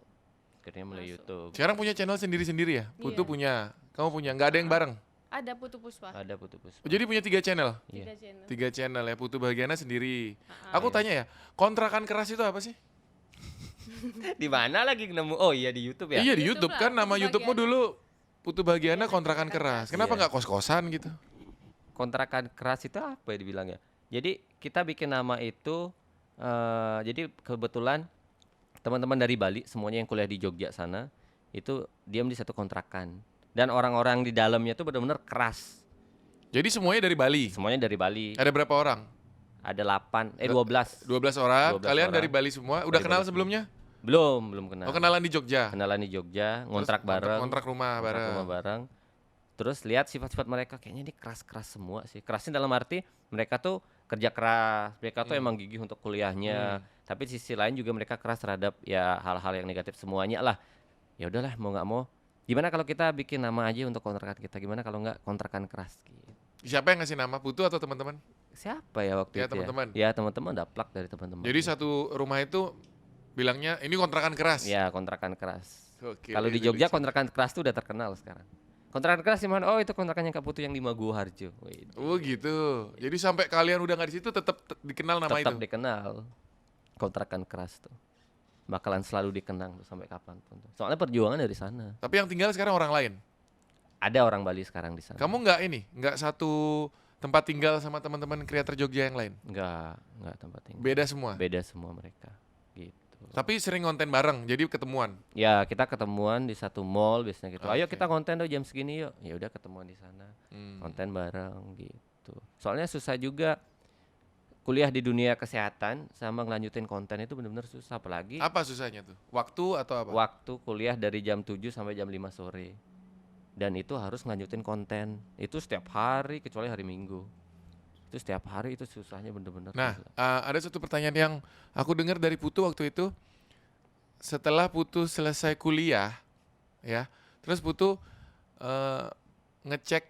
Akhirnya mulai Masuk. YouTube. Sekarang punya channel sendiri-sendiri ya? Putu Iya. punya, kamu punya, nggak ada yang bareng? Ada Putu Puspa. Ada putus. Oh, jadi punya 3 channel? 3 channel. 3 channel ya, Putu Bahagiana sendiri. Aku tanya ya, kontrakan keras itu apa sih? Di mana lagi nemu? Oh iya di YouTube ya. Iya di YouTube YouTube lah, kan, nama Putu YouTube-mu Bahagiana. dulu Putu Bahagiana Iya, kontrakan kontrakan keras. keras. Kenapa Iya. nggak kos-kosan gitu? Kontrakan keras itu apa ya dibilang ya? Jadi kita bikin nama itu jadi kebetulan teman-teman dari Bali semuanya yang kuliah di Jogja sana itu diam di satu kontrakan dan orang-orang di dalamnya tuh benar-benar keras. Jadi semuanya dari Bali. Semuanya dari Bali. Ada berapa orang? Ada 12. 12 orang. 12 Kalian orang. dari Bali semua. Udah Dari kenal Bali sebelumnya? Belum kenal. Oh, kenalan di Jogja. Kenalan di Jogja, ngontrak Terus bareng. Kontrak rumah Kontrak bareng. rumah bareng. Terus lihat sifat-sifat mereka kayaknya ini keras-keras semua sih. Kerasnya dalam arti mereka tuh kerja keras, mereka tuh emang gigih untuk kuliahnya. Tapi di sisi lain juga mereka keras terhadap ya hal-hal yang negatif semuanya lah. Ya udahlah mau nggak mau. Gimana kalau kita bikin nama aja untuk kontrakan kita? Gimana kalau nggak kontrakan keras gitu. Siapa yang ngasih nama? Putu atau teman-teman? Siapa ya waktu Ya, itu teman-teman. ya? Ya teman-teman daplak dari teman-teman. Jadi satu rumah itu bilangnya ini kontrakan keras. Ya kontrakan keras. Oke, Kalau di itu Jogja kontrakan keras tuh udah terkenal sekarang. Kontrakan keras di mana? Oh itu kontrakannya Kak Putu yang di Maguwo Harjo. Wih, Oh gitu. Jadi sampai kalian udah nggak di situ tetap dikenal nama tetap itu. dikenal. Kontrakan keras tuh. Bakalan selalu dikenang tuh sampai kapanpun tuh. Soalnya perjuangan dari sana. Tapi yang tinggal sekarang orang lain. Ada orang Bali sekarang di sana. Kamu nggak satu tempat tinggal sama teman-teman kreator Jogja yang lain. Enggak tempat tinggal. Beda semua. Beda semua mereka. Gitu. Tapi sering konten bareng, jadi ketemuan. Ya kita ketemuan di satu mall biasanya gitu. Ayo Oke. kita konten dong jam segini yuk. Ya udah ketemuan di sana. Hmm. Konten bareng gitu. Soalnya susah juga kuliah di dunia kesehatan sama ngelanjutin konten itu benar-benar susah apalagi Apa susahnya tuh? Waktu atau apa? waktu kuliah dari jam 7 sampai jam 5 sore. Dan itu harus ngelanjutin konten. Itu setiap hari kecuali hari Minggu. Itu setiap hari itu susahnya bener-bener. Nah, gila. ada satu pertanyaan yang aku dengar dari Putu waktu itu. Setelah Putu selesai kuliah, ya, terus Putu ngecek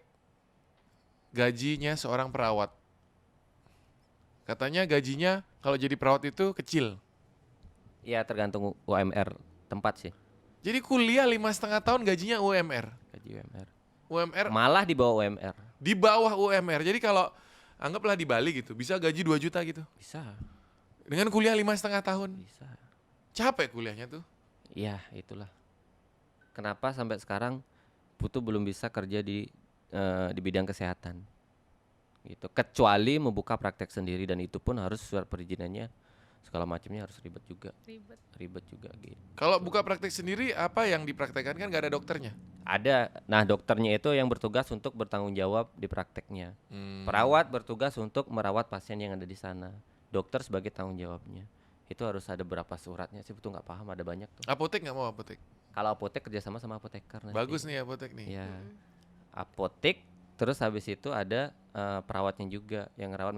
gajinya seorang perawat. Katanya gajinya kalau jadi perawat itu kecil. Ya tergantung UMR tempat sih. Jadi kuliah 5,5 tahun gajinya UMR. Gaji UMR. UMR Malah di bawah UMR. di bawah UMR. Jadi kalau anggaplah di Bali gitu, bisa gaji 2 juta gitu. Bisa, Dengan kuliah 5,5 tahun. bisa. Capek kuliahnya tuh. Ya itulah. Kenapa sampai sekarang Putu belum bisa kerja di bidang kesehatan. Gitu. Kecuali membuka praktek sendiri dan itu pun harus surat perizinannya segala macamnya harus ribet juga. Ribet juga gitu. Kalau buka praktek sendiri, apa yang dipraktekkan kan gak ada dokternya? Ada. Nah, dokternya itu yang bertugas untuk bertanggung jawab di prakteknya. Perawat bertugas untuk merawat pasien yang ada di sana. Dokter sebagai tanggung jawabnya. Itu harus ada berapa suratnya sih, betul nggak paham, ada banyak tuh. Apotek nggak mau apotek? Kalau apotek kerjasama sama apoteker nanti. Bagus nih apotek nih. Ya, apotek. Terus habis itu ada perawatnya juga yang ngerawat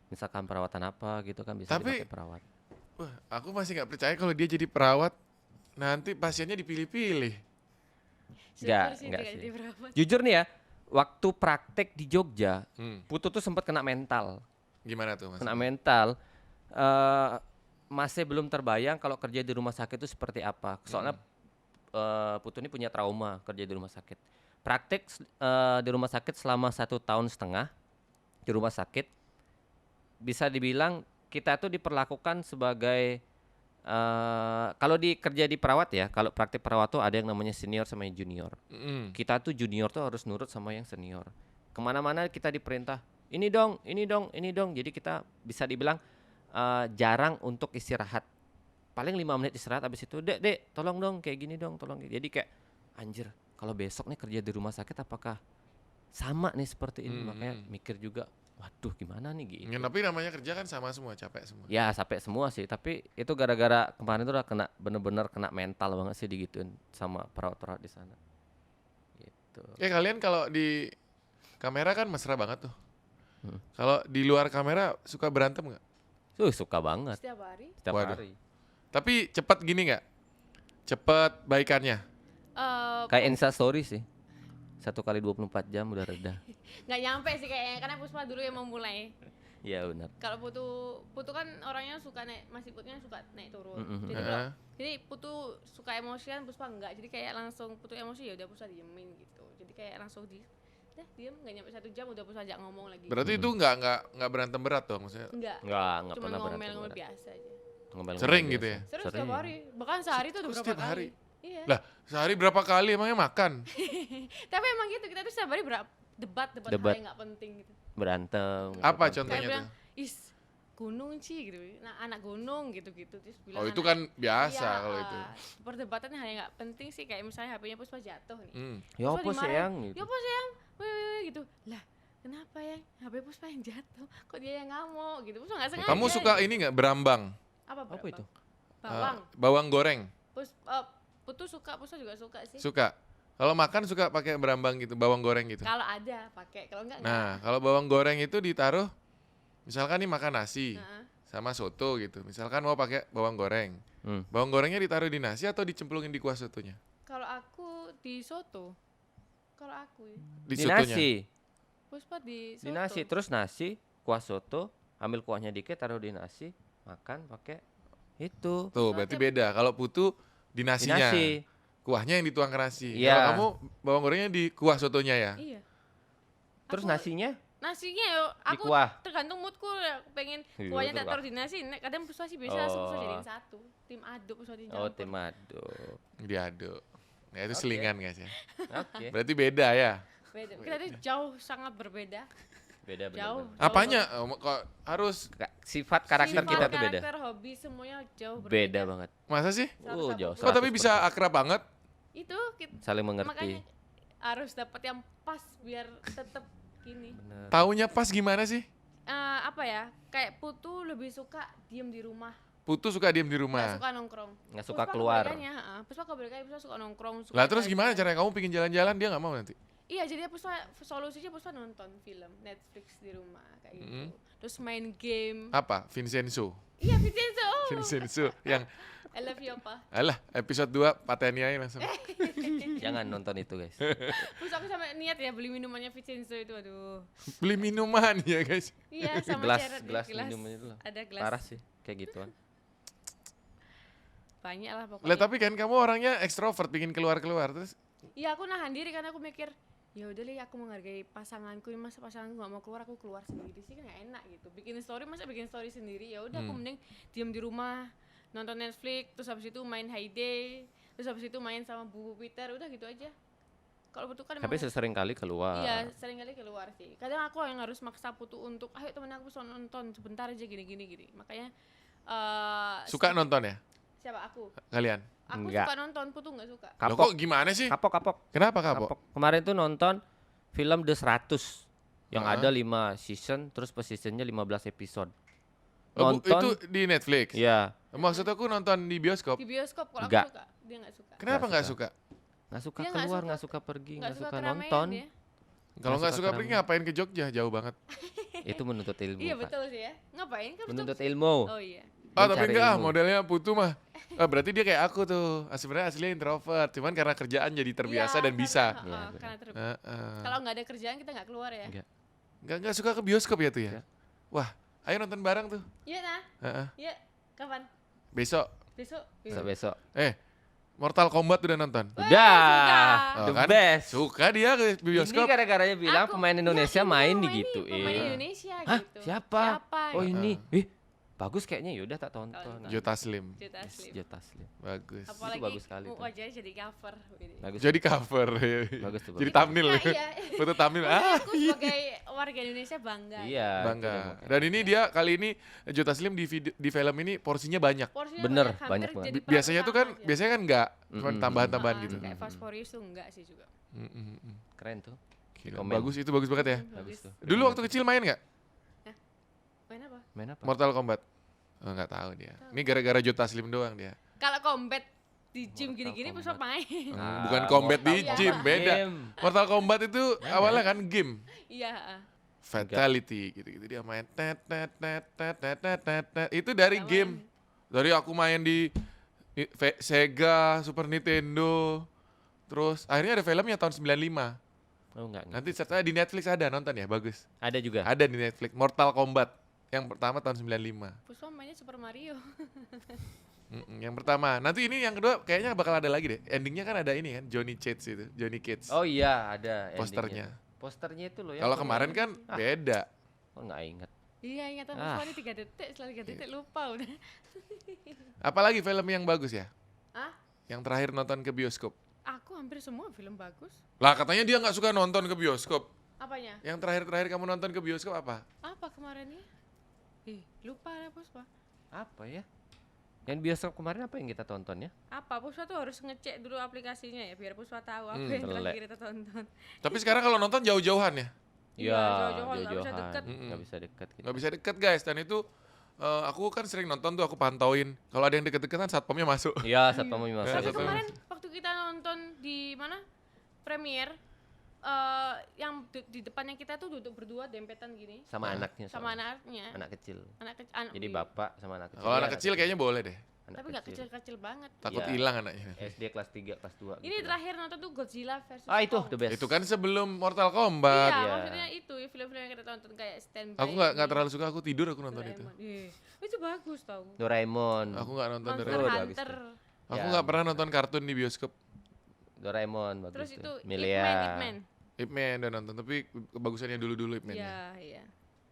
misalkan perawatan apa gitu kan bisa Tapi- dipakai perawat. Wah, aku masih nggak percaya kalau dia jadi perawat, nanti pasiennya dipilih-pilih. Nggak Syukur sih. jadi perawat. Jujur nih ya, waktu praktek di Jogja, Hmm, Putu tuh sempat kena mental. Gimana tuh mas? Kena mental. Masih belum terbayang kalau kerja di rumah sakit itu seperti apa. Soalnya Putu ini punya trauma kerja di rumah sakit. Praktek di rumah sakit selama 1,5 tahun di rumah sakit, bisa dibilang kita tuh diperlakukan sebagai kalau kerja di perawat ya, kalau praktek perawat tuh ada yang namanya senior sama yang junior. Mm-mm. Kita tuh junior tuh harus nurut sama yang senior. Kemana-mana kita diperintah ini dong, ini dong, ini dong. Jadi kita bisa dibilang jarang untuk istirahat. Paling 5 menit istirahat, abis itu dek tolong dong kayak gini dong, tolong. Jadi kayak anjir, kalau besok nih kerja di rumah sakit apakah sama nih seperti ini? Makanya mikir juga, waduh gimana nih gitu. Ya, tapi namanya kerja kan sama semua, capek semua. Ya sampai semua sih, tapi itu gara-gara kemarin tuh udah bener-bener kena mental banget sih digituin sama perawat-perawat di sana. Gitu. Kalian kalau di kamera kan mesra banget tuh. Kalau di luar kamera suka berantem nggak? Suka banget Setiap hari. setiap Waduh. hari. Tapi cepat gini nggak? Cepat baikannya. Kayak Insta story sih. 1 kali 24 jam udah reda. Nggak nyampe sih kayaknya, karena Puspa dulu yang memulai. Iya benar. Kalau Putu kan orangnya suka masih Putunya suka naik turun. Mm-mm. Jadi Putu suka emosian, Puspa enggak. Jadi kayak langsung Putu emosi ya udah Puspa diemin gitu. Jadi kayak langsung diem nggak nyampe 1 jam udah Puspa ajak ngomong lagi. Berarti itu nggak berantem berat dong maksudnya. Enggak. Nggak Cuma pernah berantem ngomel-ngomel berat. biasa aja. Ngomel-ngomel Sering biasa. gitu ya? Serius setiap hari. Bahkan sehari tuh udah Kok berapa setiap kali. hari? Iya. Lah, sehari berapa kali emangnya makan? Tapi emang gitu, kita tuh setiap hari debat hal Debat. yang gak penting gitu. Berantem. gitu Apa kan. contohnya Kayak bilang, tuh? is gunung sih gitu. Nah, anak gunung gitu-gitu terus bilang. Oh, itu anak- kan biasa Iya, kalau itu. Perdebatannya hal yang gak penting sih, kayak misalnya HP-nya Puspa jatuh nih. Ya Puspa apa dimarahin, sayang Ya gitu. apa sayang? Weh, gitu. Lah, kenapa ya? HP Puspa yang jatuh. Kok dia yang ngamuk gitu. Puspa gak sengaja. Kamu suka gitu. ini nggak berambang? Apa Apa itu? Bawang. Bawang goreng? Putu suka, Puspa juga suka sih. Suka. Kalau makan suka pakai berambang gitu, bawang goreng gitu. Kalau ada pakai, kalau enggak Nah, kalau bawang goreng itu ditaruh, misalkan nih makan nasi Nah, sama soto gitu. Misalkan mau pakai bawang goreng, Hmm. bawang gorengnya ditaruh di nasi atau dicemplungin di kuah sotonya? kalau aku di soto. Kalau aku ya. Di Di sotonya. nasi. Puspa di soto. Di nasi terus nasi, kuah soto, ambil kuahnya dikit taruh di nasi, makan pakai itu. Tuh, berarti beda. Kalau putu di Di nasinya, nasi. kuahnya yang dituang ke nasi. Iya. Kalau kamu bawang gorengnya di kuah sotonya ya. Iya. Terus Aku- nasinya Nasinya yo, di aku kuah. tergantung moodku, aku pengen Iya, kuahnya tak betul taruh di nasi. Kadang Puspa sih biasa langsung Puspa Oh. jadiin satu. Tim aduk Puspa Oh, dicampur. tim aduk. Diaduk. Nah, itu Oke. selingan guys ya. Oke. Berarti beda ya. Beda. Kita tuh jauh sangat berbeda. Beda Jauh. benar. Apanya? Kok harus Sifat karakter Sifat, kita tuh beda. Karakter, hobi semuanya jauh Beda berbeda. banget. masa sih? Jauh. Kok tapi bisa akrab banget? Itu Saling makanya mengerti. harus dapat yang pas biar tetap gini. Bener. Taunya pas gimana sih? Apa ya? Kayak Putu lebih suka diem di rumah. Putu suka diem di Nggak rumah. suka nongkrong. Nggak suka Puspa keluar. kebalikannya, Puspa kebalikannya, Puspa suka nongkrong. Suka Lah terus jalan-jalan. gimana caranya kamu pingin jalan-jalan dia nggak mau nanti? Iya, jadi Puspa solusinya Puspa nonton film Netflix di rumah kayak gitu. Mm. Terus main game. Apa? Vincenzo. Iya, Vincenzo. Vincenzo yang I love you apa? alah episode 2 pateni aja langsung. Jangan nonton itu, guys. Terus aku sampai niat ya beli minumannya Vincenzo itu, aduh. Beli minuman ya guys. Iya, sama gelas ceret gelas di gelas. minum itu loh. Ada gelas. Parah sih kayak gituan. Banyak lah Lah pokoknya. tapi kan kamu orangnya ekstrovert, pingin keluar-keluar terus. Iya, aku nahan diri karena aku mikir ya udah deh, aku menghargai pasanganku, masa pasanganku gak mau keluar, aku keluar sendiri sih kan gak enak gitu. Bikin story, masa bikin story sendiri, ya udah aku mending diem di rumah nonton Netflix, terus habis itu main High Day, terus habis itu main sama Bu Peter, udah gitu aja. Kalau Putu kan Tapi sesering kali keluar. iya, sering kali keluar sih. Kadang aku yang harus maksa Putu untuk ayo temen aku bisa nonton sebentar aja gini. Makanya Suka nonton ya siapa aku? kalian? Aku Enggak. suka nonton, Putu nggak suka. Loh Kapok, kok gimana sih? kapok. Kenapa kapok? Kemarin tuh nonton film The 100 yang Heeh. ada 5 season, terus per seasonnya 15 episode. Oh, Nonton, itu di Netflix. ya Maksud aku nonton di bioskop. Di bioskop kalau Enggak. aku suka, dia nggak suka. Kenapa Nggak nggak suka. suka? nggak suka Dia nggak keluar, suka- nggak suka pergi, nggak suka keramaian nonton. dia. Kalau Nggak nggak suka suka pergi keramaian. ngapain ke Jogja? Jauh banget. Itu menuntut ilmu. Iya Pak. betul sih ya. Ngapain kan Menuntut betul- ilmu. Oh iya. Ah tapi Mencari enggak ilmu. modelnya Putu mah. Berarti dia kayak aku tuh. Sebenarnya aslinya introvert, cuman karena kerjaan jadi terbiasa Iya, dan bisa. Karena, Iya, karena Heeh. kalau nggak ada kerjaan kita nggak keluar ya. Enggak. Nggak suka ke bioskop ya tuh ya? Nggak. Wah, ayo nonton bareng tuh. Iya nah. Heeh. Iya. Kapan? Besok. Besok. Besok-besok. Mortal Kombat udah nonton? Wah, Udah. suka. Oh, The kan? best. Suka dia ke Ini bioskop. gara-garanya bilang Aku- pemain Indonesia ya, main ini digituin. Pemain Indonesia Hah? gitu. Siapa? Oh gitu. ini. Bagus kayaknya, yaudah tak tonton. Tonton. Jota Slim. Juta Slim. Jota Slim. Bagus. Apalagi bagus sekali tuh. wajahnya jadi cover. Gitu. Bagus. Jadi cover. Bagus tuh, Jadi bagus. thumbnail. Nah, iya. Foto thumbnail. Makanya Ah, aku sebagai warga Indonesia bangga. Iya. bangga. itu dia, Dan ini dia kali ini Jota Slim di film ini porsinya banyak. Porsinya Bener, hampir banyak banget. jadi Biasanya tuh kan, perang aja. biasanya kan enggak, cuma tambahan-tambahan Ah, gitu. Kayak Fast Furious tuh enggak sih juga. Keren tuh. Gila, Komen. bagus itu bagus banget ya. Bagus tuh. Dulu waktu kecil main nggak Main apa? Main apa? Mortal Kombat? Oh, nggak tahu dia. Ini gara-gara Jota Slim doang dia. Kalau combat di gym Mortal gini-gini Kombat. bisa main. Bukan combat di Kombat gym, beda. game. Mortal Kombat itu awalnya kan game. Iya. Fatality gitu-gitu dia main tet tet tet tet tet tet tet, tet. Itu dari Nggak game. main. Dari aku main di Sega, Super Nintendo. Terus akhirnya ada filmnya tahun 95. Oh enggak. Nanti search aja di Netflix ada, nonton ya, bagus. Ada juga. Ada di Netflix Mortal Kombat yang pertama tahun 95. Puspa mainnya Super Mario. Yang pertama. Nanti ini yang kedua kayaknya bakal ada lagi deh. Endingnya kan ada ini kan, Johnny Cage itu, Johnny Cage. Oh iya, ada Posternya. endingnya. Posternya itu loh ya. Kalau kemarin kan beda. Oh enggak ingat. Iya, ingatan Ah. Puspa ini 3 detik, setelah 3 detik lupa udah. Apalagi film yang bagus ya? Ah, Yang terakhir nonton ke bioskop. aku hampir semua film bagus. Lah katanya dia nggak suka nonton ke bioskop. Apanya? Yang terakhir kamu nonton ke bioskop apa? Apa kemarinnya? Lupa lah Puspa. Apa ya? Yang bioskop kemarin apa yang kita tonton ya? Apa Puspa tuh harus ngecek dulu aplikasinya ya biar Puspa tahu apa Hmm, yang telek. terakhir kita tonton. Tapi sekarang kalau nonton jauh-jauhan ya? Iya, jauh-jauhan, nggak bisa deket. Nggak bisa deket gitu. Nggak bisa deket guys. Dan itu aku kan sering nonton tuh, aku pantauin. Kalau ada yang deket-deketan satpamnya masuk. Iya, satpam Nah, masuk. Tapi satu- kemarin waktu kita nonton di mana? Premier yang di depannya kita tuh duduk berdua dempetan gini Sama anaknya. sama soalnya. anaknya. Anak kecil. Anak kecil. Jadi bapak sama anak kecil. Kalau Iya, anak kecil kayaknya boleh deh. anak Tapi nggak kecil-kecil banget. Takut Iya. hilang anaknya. SD kelas 3, kelas 2 Ini terakhir nonton tuh Godzilla versus Ah, itu Kong. the best. Itu kan sebelum Mortal Kombat. Iya, Iya. maksudnya itu ya film-film yang kita tonton kayak Stand By Aku nggak Me, terlalu suka, aku tidur aku nonton itu. Doraemon. Itu bagus tau. Doraemon. Aku nggak nonton Monster Doraemon. udah habis Hunter. tuh. Aku Ya. nggak pernah nonton kartun di bioskop. Doraemon bagus Terus tuh. itu Ip Milea. Man, Ip Man. Ip Man udah nonton, tapi kebagusannya dulu-dulu Ip Man. Iya, iya.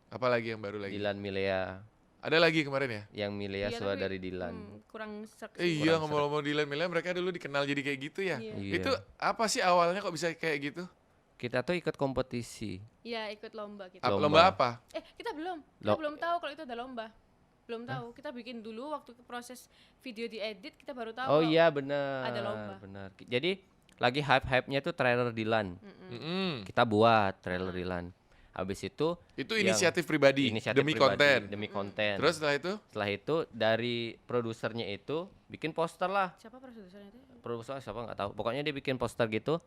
Apa lagi yang baru lagi? Dilan Milea. Ada lagi kemarin ya? Yang Milea Iya, suara tapi, dari Dilan. kurang serak Eh, sih. iya Kurang ngomong-ngomong Dylan Mila, mereka dulu dikenal jadi kayak gitu ya. Iya. Iya. Itu apa sih awalnya kok bisa kayak gitu? Kita tuh ikut kompetisi. Iya, ikut lomba kita. Lomba. Lomba apa? Kita belum. Kita Lo- belum tahu kalau itu ada lomba. Belum tahu. Kita bikin dulu waktu proses video diedit kita baru tahu. Oh kalau- iya benar. ada lomba. Benar. Jadi lagi hype-hype-nya tuh trailer Dilan. Mm-mm. Kita buat trailer Dilan. Habis itu Itu yang inisiatif pribadi inisiatif demi pribadi, konten. Demi konten. Terus setelah itu Setelah itu dari produsernya itu bikin poster lah. Siapa produsernya itu? Produser siapa nggak tahu. Pokoknya dia bikin poster gitu.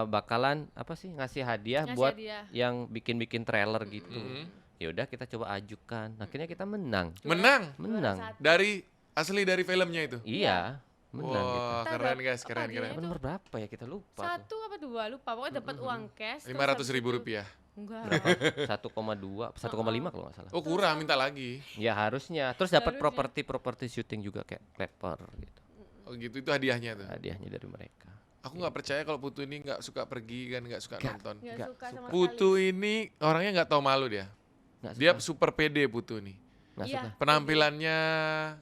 Bakalan apa sih ngasih hadiah Ngasih buat hadiah. yang bikin trailer gitu. Mm-mm. Ya udah kita coba ajukan. Akhirnya kita menang. menang Menang. Juara satu. dari asli dari filmnya itu. Iya, menang gitu. Wah, Kita keren dap- guys, apa keren dia keren. itu? Apa nomor berapa ya kita lupa. tuh. Satu apa dua lupa. Pokoknya dapat uang cash. terus 500.000 habis itu- rupiah. Enggak. 1,2, 1,5 kalau nggak salah. Oh kurang, minta lagi. Ya harusnya. Terus dapat Harusnya. properti syuting juga kayak clapper gitu. Oh gitu, itu hadiahnya tuh. Hadiahnya dari mereka. Aku nggak percaya kalau Putu ini nggak suka pergi kan, nggak suka Nggak. nonton. Nggak Nggak suka sama Putu sekali. ini orangnya nggak tahu malu dia. Nggak Dia suka. super pede Putu nih. Nggak Iya. suka. Penampilannya,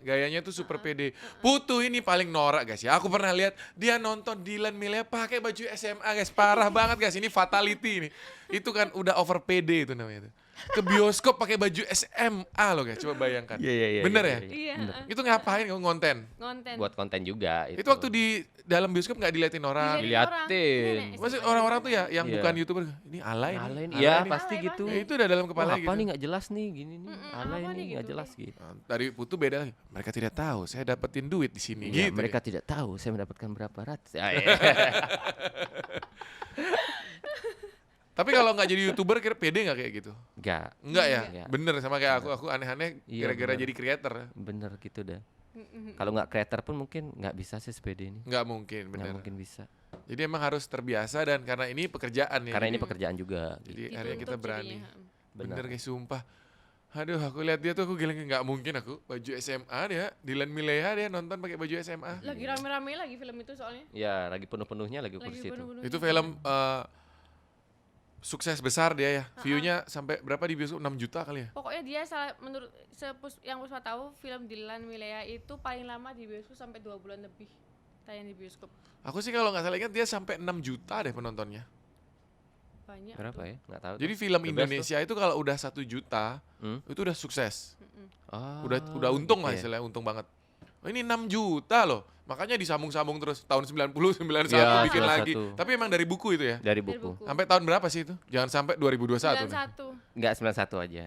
gayanya tuh super pede. Putu ini paling norak guys ya. Aku pernah lihat dia nonton Dylan Milea pakai baju SMA guys. Parah banget guys. Ini fatality ini. Itu kan udah over pede itu namanya tuh. Ke bioskop pakai baju SMA loh guys. Coba bayangkan. Iya. Bener ya? Iya. Bener. Itu ngapain kamu ngonten? Ngonten. Buat konten juga Itu waktu di dalam bioskop nggak diliatin orang. Diliatin. Maksud orang-orang tuh ya yang Iya. bukan YouTuber. Ini alay nih. Alain. alay Iya, nih. pasti Alay, gitu. Ya, itu udah dalam Wah, kepala apa gitu. nih nggak jelas nih gini nih. Mm-mm, Alain apa nih nih nggak gitu. jelas gitu. Nah, dari Putu beda lagi. Mereka tidak tahu saya dapetin duit di sini. Iya, gitu. mereka tidak tahu saya mendapatkan berapa ratus. Ah, iya. Tapi kalau nggak jadi YouTuber kira pede nggak kayak gitu? Nggak, Enggak ya? Nggak. Bener sama kayak aku aneh-aneh Iya, gara-gara bener. jadi creator. bener gitu dah. Mm-mm. Kalau nggak creator pun mungkin nggak bisa sih sepede ini. Nggak mungkin, Nggak bener. mungkin bisa. Jadi emang harus terbiasa dan karena ini pekerjaan ya. Karena jadi, ini pekerjaan juga. jadi gitu. akhirnya kita Dituntut berani. jadinya. Benar. Bener guys, sumpah. Aduh, aku lihat dia tuh aku gila nggak mungkin aku baju SMA dia, Dylan Milea dia nonton pakai baju SMA. Lagi rame-rame lagi film itu soalnya. Ya, lagi penuh-penuhnya lagi Lagi kursi itu. penuh-penuh. Itu film sukses besar dia ya. View-nya sampai berapa di bioskop? 6 juta kali ya? Pokoknya dia salah menurut yang Puspa tahu film Dylan Milea itu paling lama di bioskop sampai 2 bulan lebih tayang di bioskop. Aku sih kalau nggak salah ingat dia sampai 6 juta deh penontonnya. Banyak. Berapa ya? Nggak tahu. Jadi tuh. film The best Indonesia itu kalau udah 1 juta, Hmm? itu udah sukses. Oh, Udah untung gitu lah ya. istilahnya, untung banget. Oh, ini 6 juta loh. Makanya disambung-sambung terus tahun 90, 91 Ya, bikin salah lagi. satu. Tapi emang dari buku itu ya. Dari Dari buku. buku. Sampai tahun berapa sih itu? Jangan sampai 2021. nih. 91. Enggak 91 aja.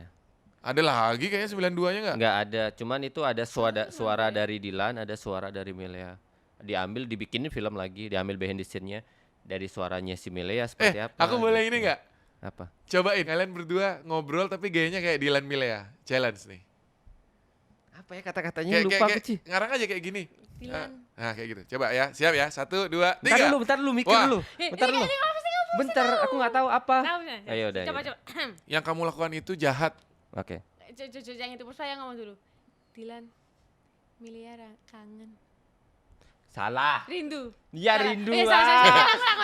Ada lagi kayaknya 92-nya enggak? Enggak ada, cuman itu ada suara dari Dilan, ada suara dari Milea. Diambil dibikinin film lagi, diambil behind the scene-nya dari suaranya si Milea seperti apa. Aku boleh gitu. ini enggak? Apa? Cobain kalian berdua ngobrol tapi gayanya kayak Dylan Milea. Challenge nih. Apa ya kata-katanya lupa aku, Ci. ngarang aja kayak gini. Dylan. Nah, kayak gitu. Coba ya. Siap ya. 1, 2, 3. Bentar dulu, mikir Wah. dulu. Bentar dulu. Bentar, aku nggak tahu apa. Tahu nggak? Ayo udah. Coba ya udah. coba. Yang kamu lakukan itu jahat. Oke. Yang itu Puspa yang ngomong dulu. Dylan Milea kangen. Salah. Rindu. Iya Salah. rindu. Salah.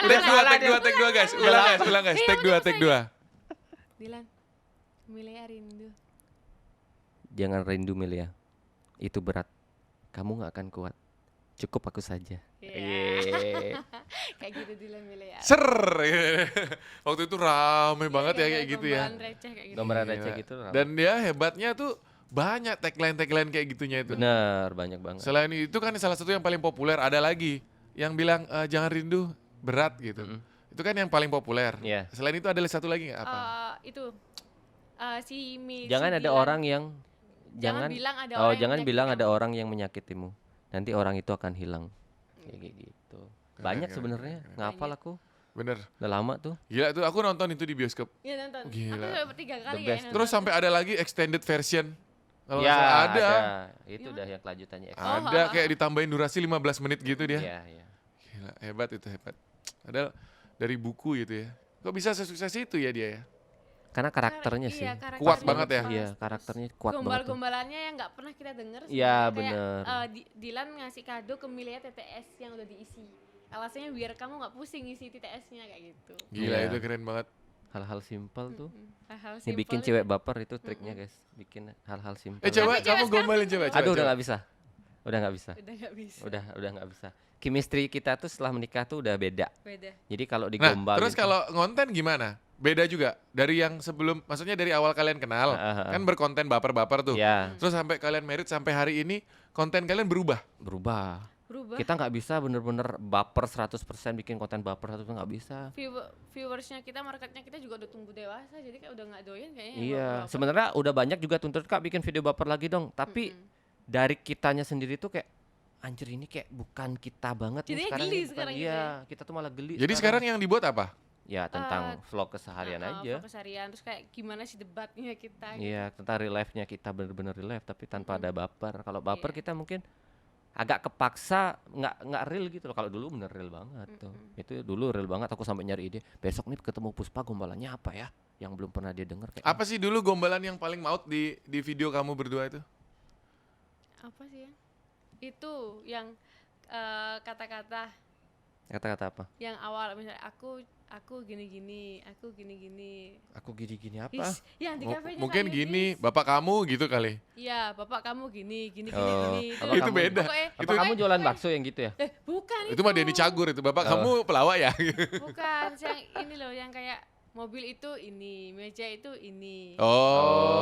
Take 2, take 2, take 2 guys. Ulang guys, ulang guys. Iya, Take 2, take 2. Dylan Milea rindu. Jangan rindu Melia, itu berat. Kamu nggak akan kuat. Cukup aku saja. Iya. Kayak gitu Dilan Milea. Ser. Waktu itu rame banget ya kayak gitu ya. Gombalan receh kayak gitu. Gambaran Gila. receh gitu. Dan dia hebatnya tuh banyak tagline-tagline kayak gitunya itu. Bener, banyak banget. Selain itu kan salah satu yang paling populer, ada lagi yang bilang jangan rindu berat gitu. Itu kan yang paling populer. Iya. Selain itu ada satu lagi nggak apa? Itu Jangan si ada Dilan. orang yang Jangan bilang ada oh orang yang jangan bilang menyakiti ada kamu. orang yang menyakitimu. Nanti orang itu akan hilang. Kayak gitu. Banyak keren, sebenarnya. Ngapal aku. Bener. Udah lama tuh. Gila tuh aku nonton itu di bioskop. Iya nonton. Gila. Aku udah 3 kali best. ya. Terus nonton. sampai ada lagi extended version. Kalau nggak Ya, salah ada. Itu Gimana? udah yang kelanjutannya. Oh, Ada kayak ditambahin durasi 15 menit gitu dia. Iya, iya. Gila, hebat itu hebat. Padahal dari buku gitu ya. Kok bisa sesukses itu ya dia ya? Karena karakternya sih. Iya, karakternya Kuat bagus banget ya? Iya, Terus karakternya kuat banget tuh. gombal-gombalannya yang nggak pernah kita denger Iya, sebenarnya. bener. Kayak Dilan ngasih kado ke Milea TTS yang udah diisi. Alasannya biar kamu nggak pusing isi TTS-nya kayak gitu. Gila Iya. itu keren banget. Hal-hal simpel tuh. Hal-hal Ini bikin simpel cewek baper itu triknya guys. Bikin hal-al simpel. Coba Tapi cewek kamu sekarang gombalin pinter coba. loh. coba, Aduh, udah coba. nggak bisa. Udah nggak bisa. Udah nggak bisa. Udah nggak bisa. Chemistry kita tuh setelah menikah tuh udah beda. Beda. Jadi kalau Nah, digombal terus gitu- kalau ngonten gimana? Beda juga dari yang sebelum, maksudnya dari awal kalian kenal, kan berkonten baper-baper tuh. ya Terus sampai kalian married sampai hari ini konten kalian berubah. berubah. Berubah. Kita nggak bisa bener-bener baper 100% bikin konten baper 100% nggak bisa. Viewersnya kita, marketnya kita juga udah tumbuh dewasa, jadi kayak udah nggak doyan kayaknya. Iya, baper-baper. sebenarnya udah banyak juga tuntut Kak bikin video baper lagi dong. Tapi dari kitanya sendiri tuh kayak anjir ini kayak bukan kita banget nih Jadinya sekarang. geli ini bukan- sekarang gitu Iya, ya? kita tuh malah geli. Jadi sekarang yang dibuat apa? ya tentang vlog keseharian aja. Fokus harian, terus kayak gimana sih debatnya kita. gitu. Iya, tentang real life-nya kita bener-bener real life tapi tanpa ada baper. Kalau baper Iya. kita mungkin agak kepaksa, nggak real gitu loh. Kalau dulu bener real banget tuh. Itu dulu real banget, aku sampai nyari ide. Besok nih ketemu Puspa gombalannya apa ya? Yang belum pernah dia denger kayak Apa sih dulu gombalan yang paling maut di video kamu berdua itu? Apa sih ya? Itu yang kata-kata kata-kata apa? yang awal, misalnya aku gini-gini, aku gini-gini. Aku gini-gini apa? Is, yang di kafenya Mungkin Kak gini, Yudis. bapak kamu gitu kali. Iya, bapak kamu gini, gini, Oh, gini. apa Itu kamu- beda. Pokoknya- Apa kamu jualan bakso yang gitu ya? Bukan Itu mah Denny Cagur itu. Bapak Oh. kamu pelawak ya? Bukan, yang ini loh, yang kayak mobil itu ini, meja itu ini.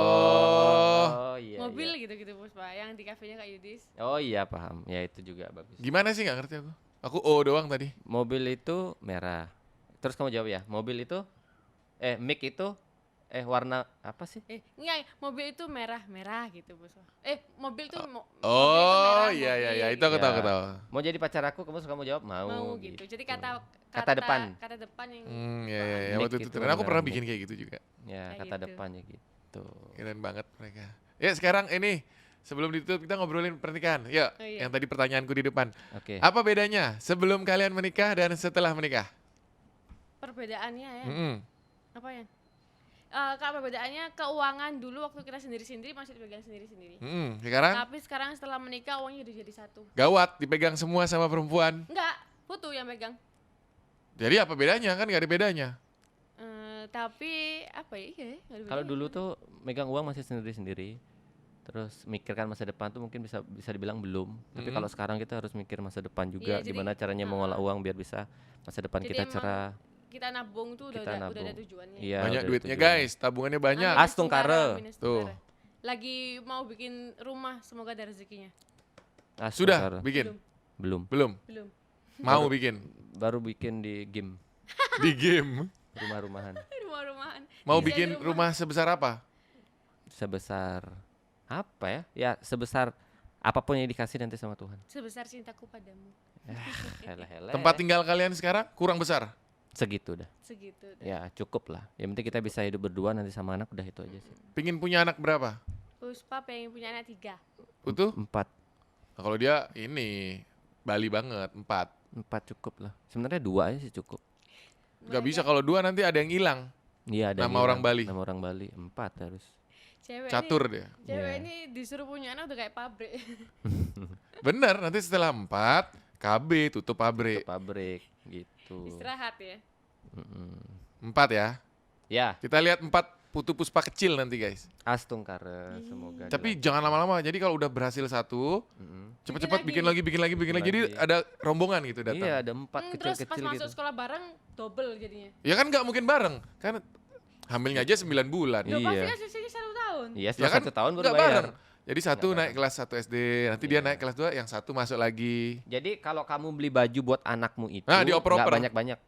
Oh. iya. Mobil iya. gitu-gitu Puspa, yang di kafenya Kak Yudis. Oh iya paham. Ya itu juga bagus. Gimana sih nggak ngerti aku. Aku doang tadi. Mobil itu merah. Terus kamu jawab ya. Mobil itu mic itu warna apa sih? Enggak, mobil itu merah-merah gitu Puspa. Mobil tuh mobil itu Oh merah, iya iya mobil iya itu aku tahu Ya. aku tahu. Mau jadi pacar aku, kamu suka mau jawab mau, gitu. Jadi kata depan. Kata depan yang Iya iya iya Mic waktu itu. itu Dan aku pernah beneran bikin kayak gitu juga. Ya, Kayak kata gitu. depannya gitu. Keren banget mereka. Ya sekarang ini sebelum ditutup kita ngobrolin pernikahan. Yuk, Oh, iya. yang tadi pertanyaanku di depan. Oke. Apa bedanya sebelum kalian menikah dan setelah menikah? perbedaannya ya. Mm-mm. Apa ya? Kalau perbedaannya keuangan dulu waktu kita sendiri-sendiri masih dipegang sendiri-sendiri. Sekarang Tapi sekarang setelah menikah uangnya udah jadi satu. gawat dipegang semua sama perempuan. Enggak, Putu yang pegang. Jadi apa bedanya? Kan gak ada bedanya. Tapi apa ya? Iya, nggak ada Kalau bedanya. dulu tuh megang uang masih sendiri-sendiri. Terus mikirkan masa depan tuh mungkin bisa dibilang belum. Tapi kalau sekarang kita harus mikir masa depan juga, Iya, jadi- gimana caranya mengolah uang biar bisa masa depan Jadi kita emang cerah. kita nabung tuh udah Kita ada nabung. tujuannya. Iya, Banyak udah duitnya tujuannya. guys, tabungannya banyak. Minus Astung kare. minus Tuh. tungkara. Lagi mau bikin rumah, semoga ada rezekinya. Astung Sudah kare. bikin? Belum. Belum. Belum. Mau bikin Baru bikin di game di game. rumah-rumahan Rumah-rumahan. Mau Desain bikin rumah sebesar apa? sebesar apa ya? Ya sebesar apapun yang dikasih nanti sama Tuhan. Sebesar cintaku padamu. Hele-hele. Tempat tinggal kalian sekarang kurang besar. segitu dah. Segitu. Ya cukup lah. Yang penting kita bisa hidup berdua nanti sama anak udah itu aja sih. Pingin punya anak berapa? Puspa pengen punya anak 3. Utuh? 4 Nah, kalau dia ini Bali banget, 4. 4 cukup lah. Sebenarnya 2 aja sih cukup. Gak bisa kalau 2 nanti ada yang hilang. Iya ada Nama yang orang hilang. Bali. Nama orang Bali 4 harus. Cewek Catur nih, dia. cewek Iya. ini disuruh punya anak udah kayak pabrik. Bener, nanti setelah 4 KB tutup pabrik. Ke pabrik gitu. Istirahat ya. 4 ya. Ya Kita lihat 4 Putu Puspa kecil nanti guys. Astungkara semoga. Tapi jangan lama-lama. Jadi kalau udah berhasil satu, cepet-cepet bikin lagi. Jadi ada rombongan gitu datang. Iya, ada 4 Terus pas kecil-kecil masuk gitu. sekolah bareng double jadinya. Ya kan nggak mungkin bareng, kan hamilnya aja 9 bulan. Loh, pasti Iya. kan sisinya 1 tahun. Iya, Ya setelah kan 1 tahun baru nggak bayar. bareng. Jadi satu naik kelas 1 SD, nanti dia naik kelas 2, yang satu masuk lagi. Jadi kalau kamu beli baju buat anakmu itu Nah, dioper-oper. nggak banyak-banyak.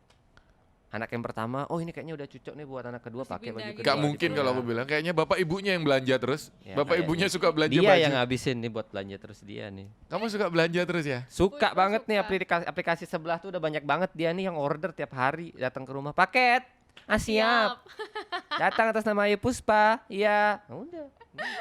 Anak yang pertama, oh ini kayaknya udah cocok nih buat anak kedua, Terus pakai baju dipindah kedua. gitu. Gak mungkin gitu. kalau aku bilang, kayaknya bapak ibunya yang belanja terus. Ya, Bapak kayak ibunya suka belanja Dia baju. yang ngabisin nih buat belanja terus dia nih. Kamu suka belanja terus ya? Suka Puspa banget nih suka. aplikasi sebelah tuh udah banyak banget dia nih yang order tiap hari datang ke rumah paket. Ah siap. Datang atas nama Ayu Puspa. Iya. Nah, udah.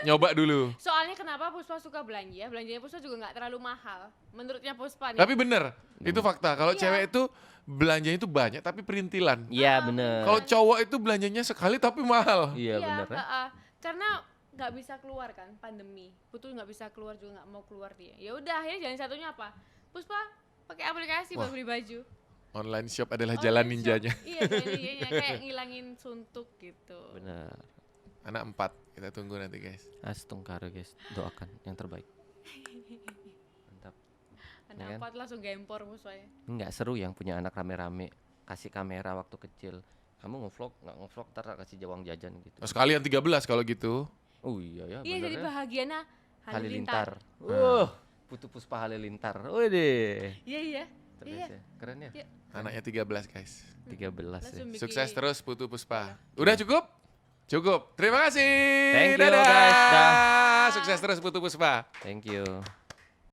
Nyoba dulu. Soalnya kenapa Puspa suka belanja? Belanjanya Puspa juga nggak terlalu mahal. Menurutnya Puspa nih. Tapi bener, itu fakta. Kalau Iya. cewek itu belanjanya itu banyak tapi perintilan. Iya bener. Kalau cowok itu belanjanya sekali tapi mahal. Iya bener. Ya. Karena nggak bisa keluar kan pandemi. Putu nggak bisa keluar juga nggak mau keluar dia. Ya udah akhirnya jalan satunya apa? Puspa pakai aplikasi buat Wah. beli baju. Online shop adalah Online jalan shop. ninjanya. Iya, jalan ninjanya kayak ngilangin suntuk gitu. Bener. Anak 4, kita tunggu nanti guys. Astungkara guys, doakan yang terbaik. Mantap. Anak Ya kan? 4 langsung gempor Puspanya. Nggak seru yang punya anak rame-rame. Kasih kamera waktu kecil. Kamu ngevlog, nggak ngevlog ntar kasih jawang jajan gitu. Oh, sekalian 13 kalau gitu. Oh iya ya Iya bener jadi ya. bahagiana Halilintar. Halilintar. Putu Puspa Halilintar. Wede. Iya iya. Terus Iya. ya. Keren ya. Iya. Anaknya 13 guys. 13 ya. Langsung bikin- Sukses terus Putu Puspa. Udah cukup? Cukup. Terima kasih. Thank you, Dadah. guys. Dah. Sukses terus Putu Puspa. Thank you.